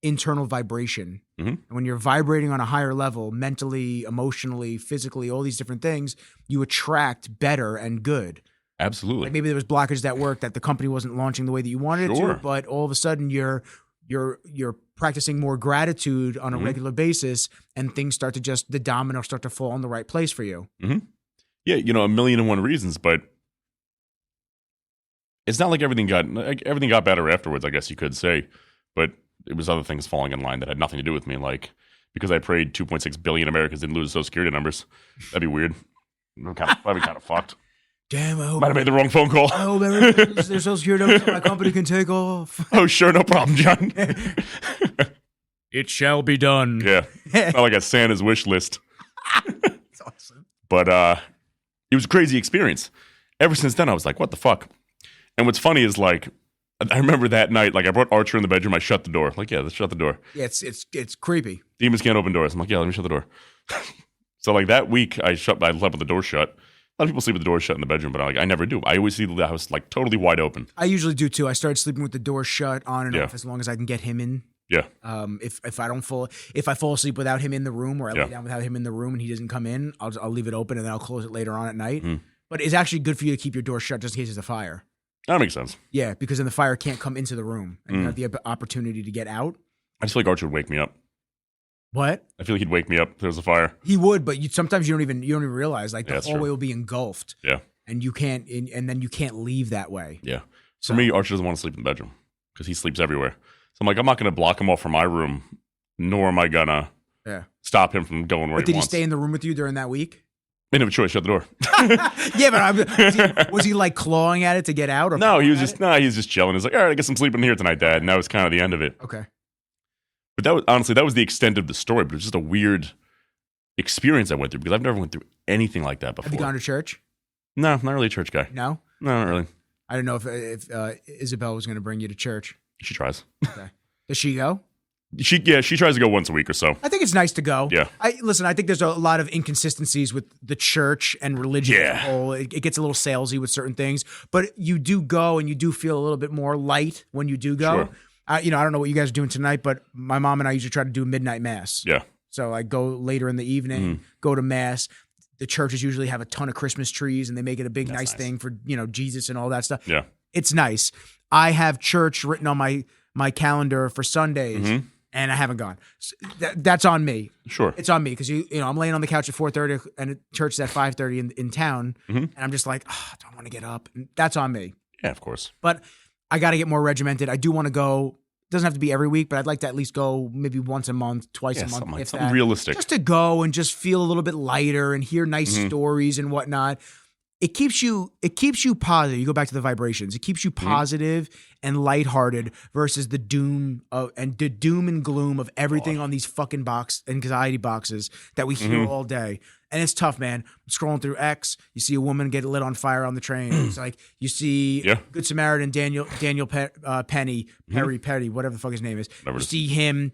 [SPEAKER 1] internal vibration.
[SPEAKER 2] Mm-hmm.
[SPEAKER 1] And when you're vibrating on a higher level, mentally, emotionally, physically, all these different things, you attract better and good.
[SPEAKER 2] Absolutely.
[SPEAKER 1] Like maybe there was blockages at work that the company wasn't launching the way that you wanted it to, but all of a sudden you're practicing more gratitude on a regular basis, and things start to the dominoes start to fall in the right place for you.
[SPEAKER 2] Mm-hmm. Yeah, 1,000,001 reasons, but it's not like everything got better afterwards, I guess you could say. But it was other things falling in line that had nothing to do with me, like because I prayed 2.6 billion Americans didn't lose Social Security numbers. That'd be weird. I'd be kind of fucked.
[SPEAKER 1] Damn,
[SPEAKER 2] might have made the wrong phone call.
[SPEAKER 1] I hope everyone loses their Social Security numbers so my company can take off.
[SPEAKER 2] Oh, sure, no problem, John.
[SPEAKER 1] It shall be done.
[SPEAKER 2] Yeah, not like a Santa's wish list.
[SPEAKER 1] That's awesome.
[SPEAKER 2] But it was a crazy experience. Ever since then, I was like, what the fuck? And what's funny is, like, I remember that night, like, I brought Archer in the bedroom. I shut the door. Like, yeah, let's shut the door.
[SPEAKER 1] Yeah, it's creepy.
[SPEAKER 2] Demons can't open doors. I'm like, yeah, let me shut the door. So, like, that week, I slept with the door shut. A lot of people sleep with the door shut in the bedroom, but I never do. I always see the house, like, totally wide open.
[SPEAKER 1] I usually do, too. I started sleeping with the door shut on and off as long as I can get him in.
[SPEAKER 2] Yeah.
[SPEAKER 1] If I fall asleep without him in the room, or I lay down without him in the room and he doesn't come in, I'll leave it open and then I'll close it later on at night. But it's actually good for you to keep your door shut just in case there's a fire.
[SPEAKER 2] That makes sense.
[SPEAKER 1] Yeah, because then the fire can't come into the room and you have the opportunity to get out.
[SPEAKER 2] I just feel like Archer would wake me up.
[SPEAKER 1] What?
[SPEAKER 2] I feel like he'd wake me up if there was a fire.
[SPEAKER 1] He would, but sometimes you don't even realize like the
[SPEAKER 2] that's
[SPEAKER 1] hallway
[SPEAKER 2] true.
[SPEAKER 1] will be engulfed.
[SPEAKER 2] Yeah.
[SPEAKER 1] And you can't, and then you can't leave that way.
[SPEAKER 2] Yeah. For me, Archie doesn't want to sleep in the bedroom because he sleeps everywhere. So I'm like, I'm not going to block him off from my room, nor am I going to stop him from going where
[SPEAKER 1] but
[SPEAKER 2] he
[SPEAKER 1] did
[SPEAKER 2] wants.
[SPEAKER 1] He stay in the room with you during that week?
[SPEAKER 2] Didn't have a choice. Shut the door.
[SPEAKER 1] Yeah, but was he like clawing at it to get out? Or
[SPEAKER 2] no, he was just chilling. He's like, all right, I guess I'm sleeping here tonight, Dad. And that was kind of the end of it.
[SPEAKER 1] Okay.
[SPEAKER 2] But that was the extent of the story. But it was just a weird experience I went through because I've never went through anything like that before.
[SPEAKER 1] Have you gone to church?
[SPEAKER 2] No, not really a church guy.
[SPEAKER 1] No,
[SPEAKER 2] not really.
[SPEAKER 1] I don't know if Isabel was going to bring you to church.
[SPEAKER 2] She tries.
[SPEAKER 1] Okay. Does she go?
[SPEAKER 2] She tries to go once a week or so.
[SPEAKER 1] I think it's nice to go.
[SPEAKER 2] Yeah.
[SPEAKER 1] I think there's a lot of inconsistencies with the church and religion as a whole. It gets a little salesy with certain things, but you do go and you do feel a little bit more light when you do go.
[SPEAKER 2] Sure.
[SPEAKER 1] I don't know what you guys are doing tonight, but my mom and I usually try to do midnight mass.
[SPEAKER 2] Yeah.
[SPEAKER 1] So I go later in the evening, go to mass. The churches usually have a ton of Christmas trees and they make it a big, nice thing for, Jesus and all that stuff.
[SPEAKER 2] Yeah.
[SPEAKER 1] It's nice. I have church written on my calendar for Sundays. And I haven't gone. So that's on me.
[SPEAKER 2] Sure.
[SPEAKER 1] It's on me because I'm laying on the couch at 4:30 and church is at 5:30 in town, and I'm just like, oh, I don't want to get up. And that's on me.
[SPEAKER 2] Yeah, of course.
[SPEAKER 1] But I got to get more regimented. I do want to go. It doesn't have to be every week, but I'd like to at least go maybe once a month, twice a month, if
[SPEAKER 2] something
[SPEAKER 1] that.
[SPEAKER 2] realistic.
[SPEAKER 1] Just to go and just feel a little bit lighter and hear nice stories and whatnot. It keeps you positive. You go back to the vibrations. It keeps you positive and lighthearted versus the doom and gloom of everything on these fucking anxiety boxes that we hear all day. And it's tough, man. I'm scrolling through X, you see a woman get lit on fire on the train. It's like you see Good Samaritan Daniel Perry, whatever the fuck his name is. You see him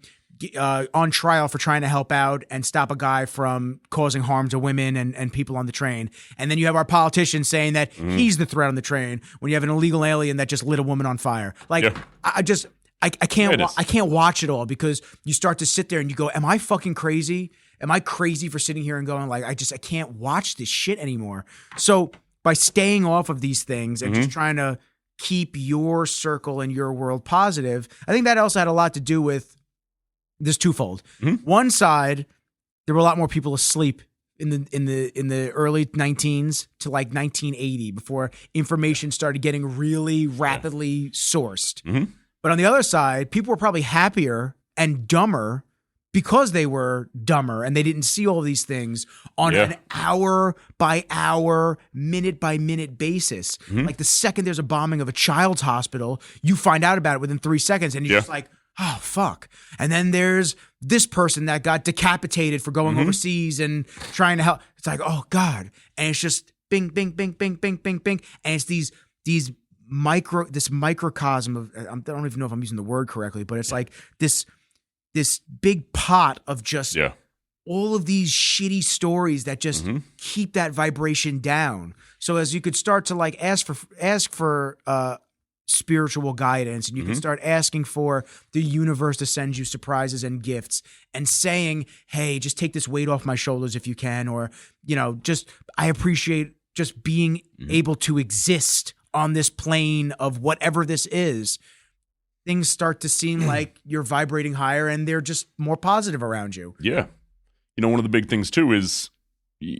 [SPEAKER 1] on trial for trying to help out and stop a guy from causing harm to women and people on the train. And then you have our politicians saying that he's the threat on the train when you have an illegal alien that just lit a woman on fire. Like, I can't watch it all because you start to sit there and you go, am I fucking crazy? Am I crazy for sitting here and going like, I can't watch this shit anymore. So by staying off of these things and just trying to keep your circle and your world positive, I think that also had a lot to do with this twofold. One side, there were a lot more people asleep in the early 19s to like 1980 before information started getting really rapidly sourced. But on the other side, people were probably happier and dumber because they were dumber and they didn't see all these things on an hour by hour, minute by minute basis. Like the second there's a bombing of a child's hospital, you find out about it within 3 seconds and you're just like, oh, fuck. And then there's this person that got decapitated for going overseas and trying to help. It's like, oh, God. And it's just bing, bing, bing, bing, bing, bing, bing. And it's this microcosm of, I don't even know if I'm using the word correctly, but it's like this big pot of just all of these shitty stories that just keep that vibration down. So as you could start to like ask for spiritual guidance, and you can start asking for the universe to send you surprises and gifts and saying, hey, just take this weight off my shoulders if you can, or, just, I appreciate just being able to exist on this plane of whatever this is. Things start to seem like you're vibrating higher and they're just more positive around you. Yeah.
[SPEAKER 2] One of the big things too is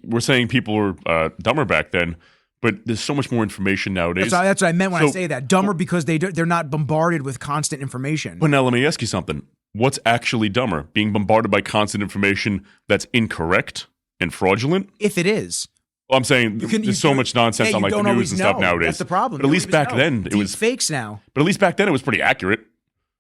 [SPEAKER 2] we're saying people were dumber back then, but there's so much more information nowadays.
[SPEAKER 1] That's what I meant when I say that. Dumber because they're not bombarded with constant information.
[SPEAKER 2] But now let me ask you something. What's actually dumber? Being bombarded by constant information that's incorrect and fraudulent?
[SPEAKER 1] If it is.
[SPEAKER 2] Well, I'm saying there's so much nonsense on like the news and stuff nowadays.
[SPEAKER 1] That's the problem.
[SPEAKER 2] But at least back then it was
[SPEAKER 1] fakes now.
[SPEAKER 2] But at least back then it was pretty accurate.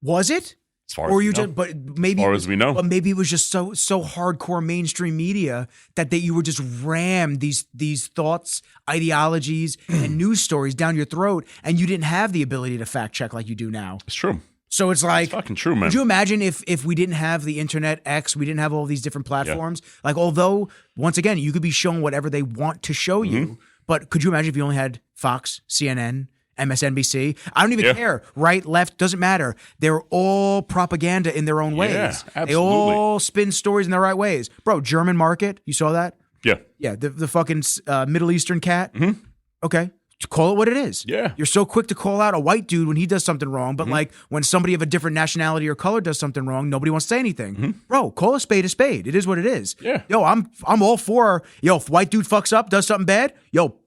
[SPEAKER 1] Was it?
[SPEAKER 2] As far as we know.
[SPEAKER 1] But maybe
[SPEAKER 2] as far as we know.
[SPEAKER 1] But maybe it was just so hardcore mainstream media that you were just rammed these thoughts, ideologies, and news stories down your throat, and you didn't have the ability to fact check like you do now.
[SPEAKER 2] It's true.
[SPEAKER 1] So it's like,
[SPEAKER 2] it's fucking true, man.
[SPEAKER 1] Could you imagine if we didn't have the internet X, we didn't have all these different platforms? Like, although once again, you could be shown whatever they want to show you, but could you imagine if you only had Fox, CNN, MSNBC? I don't even care. Right, left, doesn't matter. They're all propaganda in their own ways.
[SPEAKER 2] Yeah, absolutely.
[SPEAKER 1] They all spin stories in the right ways. Bro, German market, you saw that?
[SPEAKER 2] Yeah.
[SPEAKER 1] Yeah, the fucking Middle Eastern cat. Okay. call it what it is.
[SPEAKER 2] Yeah.
[SPEAKER 1] You're so quick to call out a white dude when he does something wrong, but like when somebody of a different nationality or color does something wrong, nobody wants to say anything. Bro, call a spade a spade. It is what it is.
[SPEAKER 2] Yeah.
[SPEAKER 1] Yo, I'm all for, if white dude fucks up, does something bad,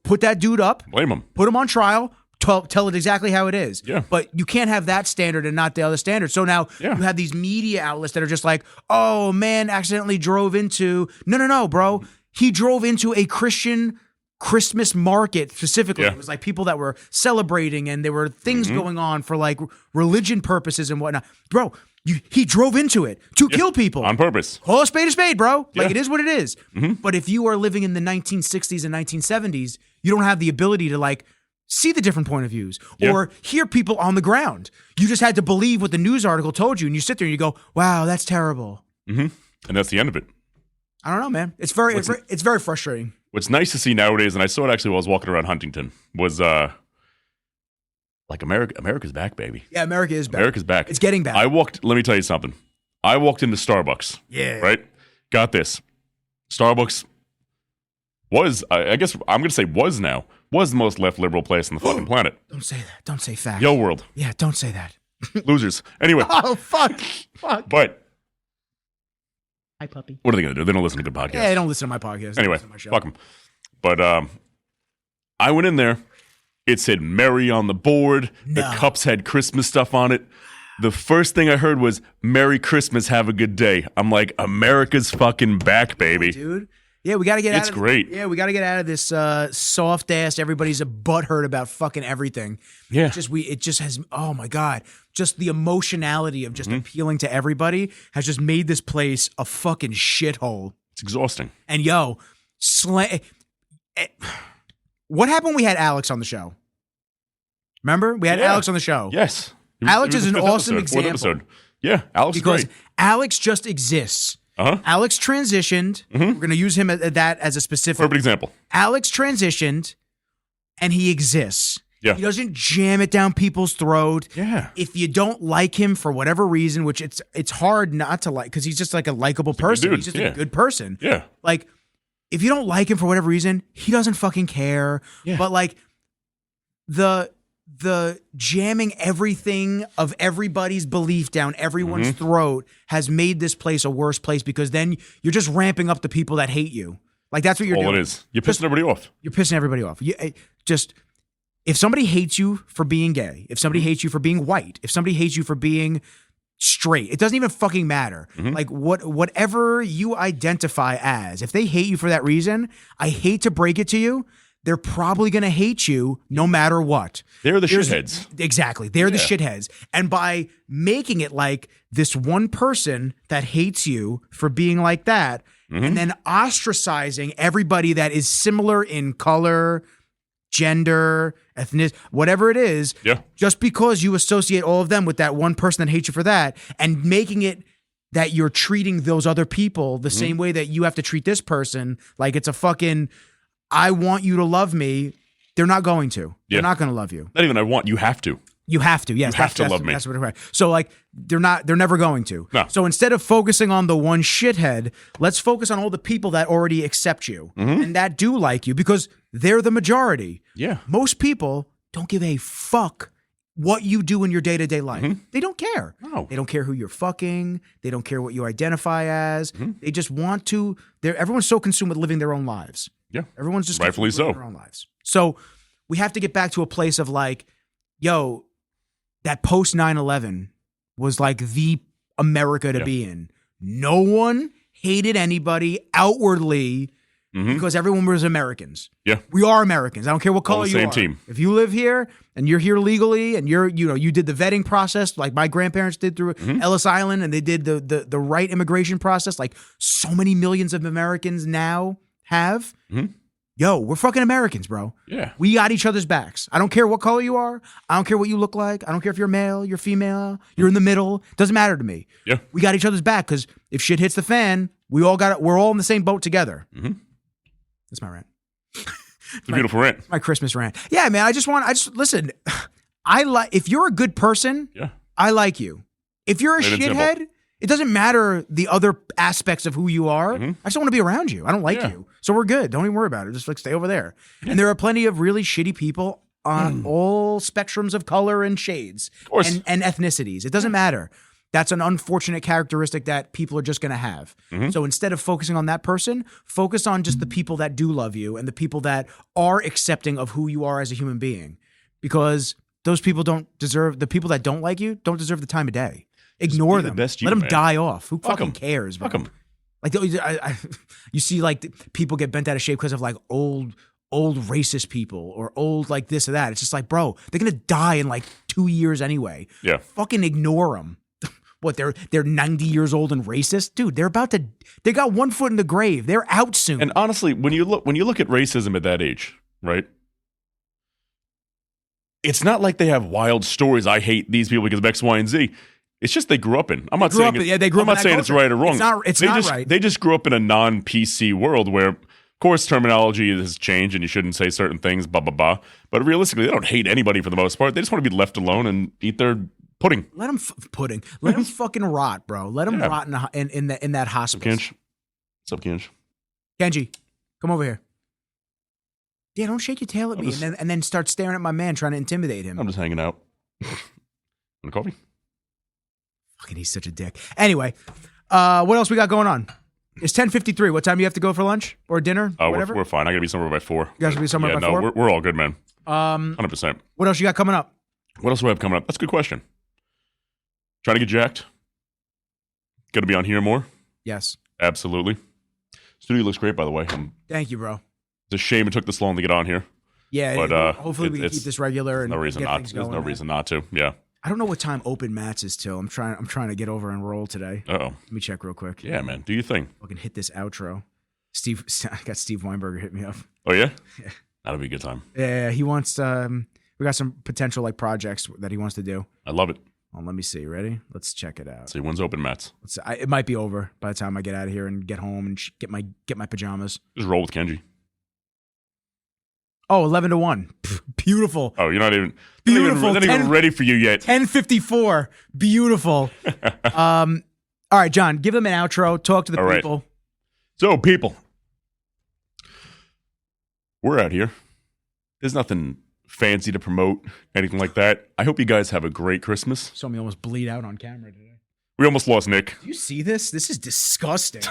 [SPEAKER 1] put that dude up.
[SPEAKER 2] Blame him.
[SPEAKER 1] Put him on trial. Tell it exactly how it is.
[SPEAKER 2] Yeah.
[SPEAKER 1] But you can't have that standard and not the other standard. So now you have these media outlets that are just like, oh, man accidentally drove into... No, bro. He drove into a Christian Christmas market specifically.
[SPEAKER 2] Yeah.
[SPEAKER 1] It was like people that were celebrating and there were things going on for like religion purposes and whatnot. Bro, he drove into it to kill people.
[SPEAKER 2] On purpose.
[SPEAKER 1] Call a spade, bro. Like,
[SPEAKER 2] Yeah.
[SPEAKER 1] it is what it is. But if you are living in the 1960s and 1970s, you don't have the ability to like see the different point of views or hear people on the ground. You just had to believe what the news article told you, and you sit there and you go, wow, that's terrible.
[SPEAKER 2] And that's the end of it.
[SPEAKER 1] I don't know, man. It's very frustrating.
[SPEAKER 2] What's nice to see nowadays, and I saw it actually while I was walking around Huntington, was like America's back, baby.
[SPEAKER 1] Yeah, America is back.
[SPEAKER 2] America's back.
[SPEAKER 1] It's getting back.
[SPEAKER 2] Let me tell you something. I walked into Starbucks.
[SPEAKER 1] Yeah.
[SPEAKER 2] Right? Got this. Starbucks was, I guess I'm going to say was the most left liberal place on the fucking planet.
[SPEAKER 1] Don't say that. Don't say facts.
[SPEAKER 2] Yo world.
[SPEAKER 1] Yeah, don't say that.
[SPEAKER 2] Losers. Anyway.
[SPEAKER 1] Oh, fuck.
[SPEAKER 2] But.
[SPEAKER 1] Hi, puppy.
[SPEAKER 2] What are they going to do? They don't listen to good podcasts.
[SPEAKER 1] Yeah, they don't listen to my podcast. They
[SPEAKER 2] Anyway,
[SPEAKER 1] listen to my show.
[SPEAKER 2] fuck them. But I went in there. It said Merry on the board. The cups had Christmas stuff on it. The first thing I heard was Merry Christmas, have a good day. I'm like, America's fucking back, baby.
[SPEAKER 1] Dude. Yeah, we got to get out of
[SPEAKER 2] It's great.
[SPEAKER 1] Yeah, we got to get out of this soft ass. Everybody's a butthurt about fucking everything.
[SPEAKER 2] Yeah.
[SPEAKER 1] It just has. Oh my god, just the emotionality of just appealing to everybody has just made this place a fucking shithole.
[SPEAKER 2] It's exhausting.
[SPEAKER 1] And what happened when we had Alex on the show? Remember, we had Alex on the show.
[SPEAKER 2] Yes.
[SPEAKER 1] Alex is an
[SPEAKER 2] the
[SPEAKER 1] awesome
[SPEAKER 2] fourth
[SPEAKER 1] example.
[SPEAKER 2] episode. Yeah, Alex is
[SPEAKER 1] Because
[SPEAKER 2] great.
[SPEAKER 1] Alex just exists. Alex transitioned. We're going to use him that as a specific
[SPEAKER 2] Perfect example.
[SPEAKER 1] Alex transitioned, and he exists.
[SPEAKER 2] Yeah.
[SPEAKER 1] He doesn't jam it down people's throat.
[SPEAKER 2] Yeah.
[SPEAKER 1] If you don't like him for whatever reason, which it's hard not to like, because he's just like a likable person.
[SPEAKER 2] dude.
[SPEAKER 1] He's just
[SPEAKER 2] Yeah.
[SPEAKER 1] a good person.
[SPEAKER 2] Yeah.
[SPEAKER 1] Like, if you don't like him for whatever reason, he doesn't fucking care.
[SPEAKER 2] Yeah.
[SPEAKER 1] But like the jamming everything of everybody's belief down everyone's throat has made this place a worse place, because then you're just ramping up the people that hate you. Like, that's what you're doing.
[SPEAKER 2] All it is. You're pissing everybody off.
[SPEAKER 1] You're pissing everybody off. If somebody hates you for being gay, if somebody hates you for being white, if somebody hates you for being straight, it doesn't even fucking matter. Like, whatever you identify as, if they hate you for that reason, I hate to break it to you, they're probably going to hate you no matter what.
[SPEAKER 2] They're the shitheads.
[SPEAKER 1] Exactly. They're the shitheads. And by making it like this one person that hates you for being like that, and then ostracizing everybody that is similar in color, gender, ethnicity, whatever it is, just because you associate all of them with that one person that hates you for that, and making it that you're treating those other people the same way that you have to treat this person, like it's a fucking, I want you to love me. They're not going to. They're not going to love you.
[SPEAKER 2] Not even I want. You have to.
[SPEAKER 1] You have to. Yes,
[SPEAKER 2] You have to love me.
[SPEAKER 1] That's what it. So like, they're never going to.
[SPEAKER 2] No.
[SPEAKER 1] So instead of focusing on the one shithead, let's focus on all the people that already accept you and that do like you, because they're the majority.
[SPEAKER 2] Yeah.
[SPEAKER 1] Most people don't give a fuck what you do in your day-to-day life. They don't care.
[SPEAKER 2] No.
[SPEAKER 1] They don't care who you're fucking. They don't care what you identify as. They just want to. Everyone's so consumed with living their own lives.
[SPEAKER 2] Yeah.
[SPEAKER 1] Everyone's just
[SPEAKER 2] Rightfully
[SPEAKER 1] consumed with
[SPEAKER 2] so.
[SPEAKER 1] living their own lives. So we have to get back to a place of like, yo, that post 9/11 was like the America to be in. No one hated anybody outwardly because everyone was Americans.
[SPEAKER 2] Yeah.
[SPEAKER 1] We are Americans. I don't care what color
[SPEAKER 2] the
[SPEAKER 1] you
[SPEAKER 2] same
[SPEAKER 1] are.
[SPEAKER 2] team.
[SPEAKER 1] If you live here and you're here legally and you did the vetting process like my grandparents did through Ellis Island, and they did the right immigration process like so many millions of Americans now have. Yo, we're fucking Americans, bro.
[SPEAKER 2] Yeah.
[SPEAKER 1] We got each other's backs. I don't care what color you are. I don't care what you look like. I don't care if you're male, you're female, you're in the middle. Doesn't matter to me.
[SPEAKER 2] Yeah.
[SPEAKER 1] We got each other's back, because if shit hits the fan, we're all in the same boat together. That's my rant.
[SPEAKER 2] It's a beautiful rant.
[SPEAKER 1] My Christmas rant. Yeah, man. Listen. If you're a good person, I like you. If you're a
[SPEAKER 2] Plain and simple.
[SPEAKER 1] shithead, it doesn't matter the other aspects of who you are. I just don't want to be around you. I don't like you. So we're good. Don't even worry about it. Just like stay over there. And there are plenty of really shitty people on all spectrums of color and shades
[SPEAKER 2] course.
[SPEAKER 1] and ethnicities. It doesn't matter. That's an unfortunate characteristic that people are just going to have. So instead of focusing on that person, focus on just the people that do love you and the people that are accepting of who you are as a human being. Because those people the people that don't like you don't deserve the time of day. Ignore them. Let them die off. Who fucking cares, bro?
[SPEAKER 2] Fuck 'em.
[SPEAKER 1] Like, you see, like, people get bent out of shape because of, like, old racist people or old, like, this or that. It's just like, bro, they're going to die in, like, 2 years anyway.
[SPEAKER 2] Yeah.
[SPEAKER 1] Fucking ignore them. What, they're 90 years old and racist? Dude, they got one foot in the grave. They're out soon.
[SPEAKER 2] And honestly, when you look at racism at that age, right? It's not like they have wild stories. I hate these people because of X, Y, and Z. It's just they grew up in. I'm not saying it's right or wrong.
[SPEAKER 1] It's not right.
[SPEAKER 2] They just grew up in a non-PC world where, of course, terminology has changed and you shouldn't say certain things, blah, blah, blah. But realistically, they don't hate anybody for the most part. They just want to be left alone and eat their pudding.
[SPEAKER 1] Let them pudding. Let them fucking rot, bro. Let them rot in that hospice.
[SPEAKER 2] What's up, Kinch?
[SPEAKER 1] Kenji, come over here. Yeah, don't shake your tail at me and then start staring at my man trying to intimidate him.
[SPEAKER 2] I'm just hanging out. Want a coffee?
[SPEAKER 1] Fucking, he's such a dick. Anyway, what else we got going on? It's 10:53. What time do you have to go for lunch or dinner? Or whatever?
[SPEAKER 2] We're fine. I gotta be somewhere by 4.
[SPEAKER 1] You guys will be somewhere by 4?
[SPEAKER 2] We're all good, man. 100%.
[SPEAKER 1] What else you got coming up?
[SPEAKER 2] What else do I have coming up? That's a good question. Trying to get jacked. Gonna be on here more.
[SPEAKER 1] Yes.
[SPEAKER 2] Absolutely. Studio looks great, by the way.
[SPEAKER 1] Thank you, bro.
[SPEAKER 2] It's a shame it took this long to get on here.
[SPEAKER 1] Yeah, but hopefully we can keep this regular. And
[SPEAKER 2] no reason not. There's no reason not to. Yeah.
[SPEAKER 1] I don't know what time open mats is till. I'm trying to get over and roll today.
[SPEAKER 2] Uh-oh.
[SPEAKER 1] Let me check real quick.
[SPEAKER 2] Yeah, man. Do your thing.
[SPEAKER 1] Fucking hit this outro. I got Steve Weinberger hit me up.
[SPEAKER 2] Oh yeah? Yeah. That'll be a good time.
[SPEAKER 1] Yeah, he wants. We got some potential like projects that he wants to do.
[SPEAKER 2] I love it.
[SPEAKER 1] Well, let me see. Ready? Let's check it out.
[SPEAKER 2] Let's see, when's open mats?
[SPEAKER 1] It might be over by the time I get out of here and get home and get my pajamas.
[SPEAKER 2] Just roll with Kenji.
[SPEAKER 1] Oh, 11-1. Beautiful.
[SPEAKER 2] Oh, you're not even
[SPEAKER 1] beautiful.
[SPEAKER 2] Not even ready for you yet.
[SPEAKER 1] 10:54. Beautiful. All right, John, give them an outro. Talk to the people.
[SPEAKER 2] Right. So, people, we're out here. There's nothing fancy to promote, anything like that. I hope you guys have a great Christmas.
[SPEAKER 1] Saw me almost bleed out on camera today.
[SPEAKER 2] We almost lost Nick.
[SPEAKER 1] Do you see this? This is disgusting.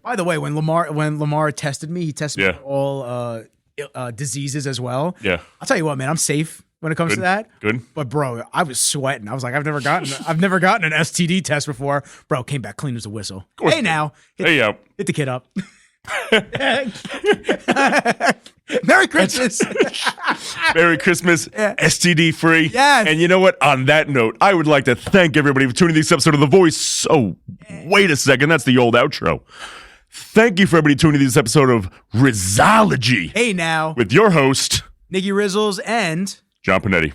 [SPEAKER 1] By the way, when Lamar tested me, he tested me for all diseases as well.
[SPEAKER 2] Yeah.
[SPEAKER 1] I'll tell you what, man, I'm safe when it comes to that.
[SPEAKER 2] Good.
[SPEAKER 1] But bro, I was sweating. I was like, I've never gotten an STD test before. Bro, came back clean as a whistle. Hey now. Hit the kid up. Merry Christmas.
[SPEAKER 2] Merry Christmas. Yeah. STD free.
[SPEAKER 1] Yes.
[SPEAKER 2] And you know what? On that note, I would like to thank everybody for tuning in this episode of The Voice. Oh, wait a second. That's the old outro. Thank you for everybody tuning in this episode of Rizzology.
[SPEAKER 1] Hey now.
[SPEAKER 2] With your host,
[SPEAKER 1] Nicky Rizzles and
[SPEAKER 2] John Pignetti.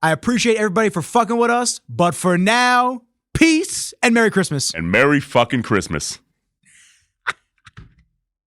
[SPEAKER 1] I appreciate everybody for fucking with us, but for now, peace and Merry Christmas.
[SPEAKER 2] And Merry fucking Christmas.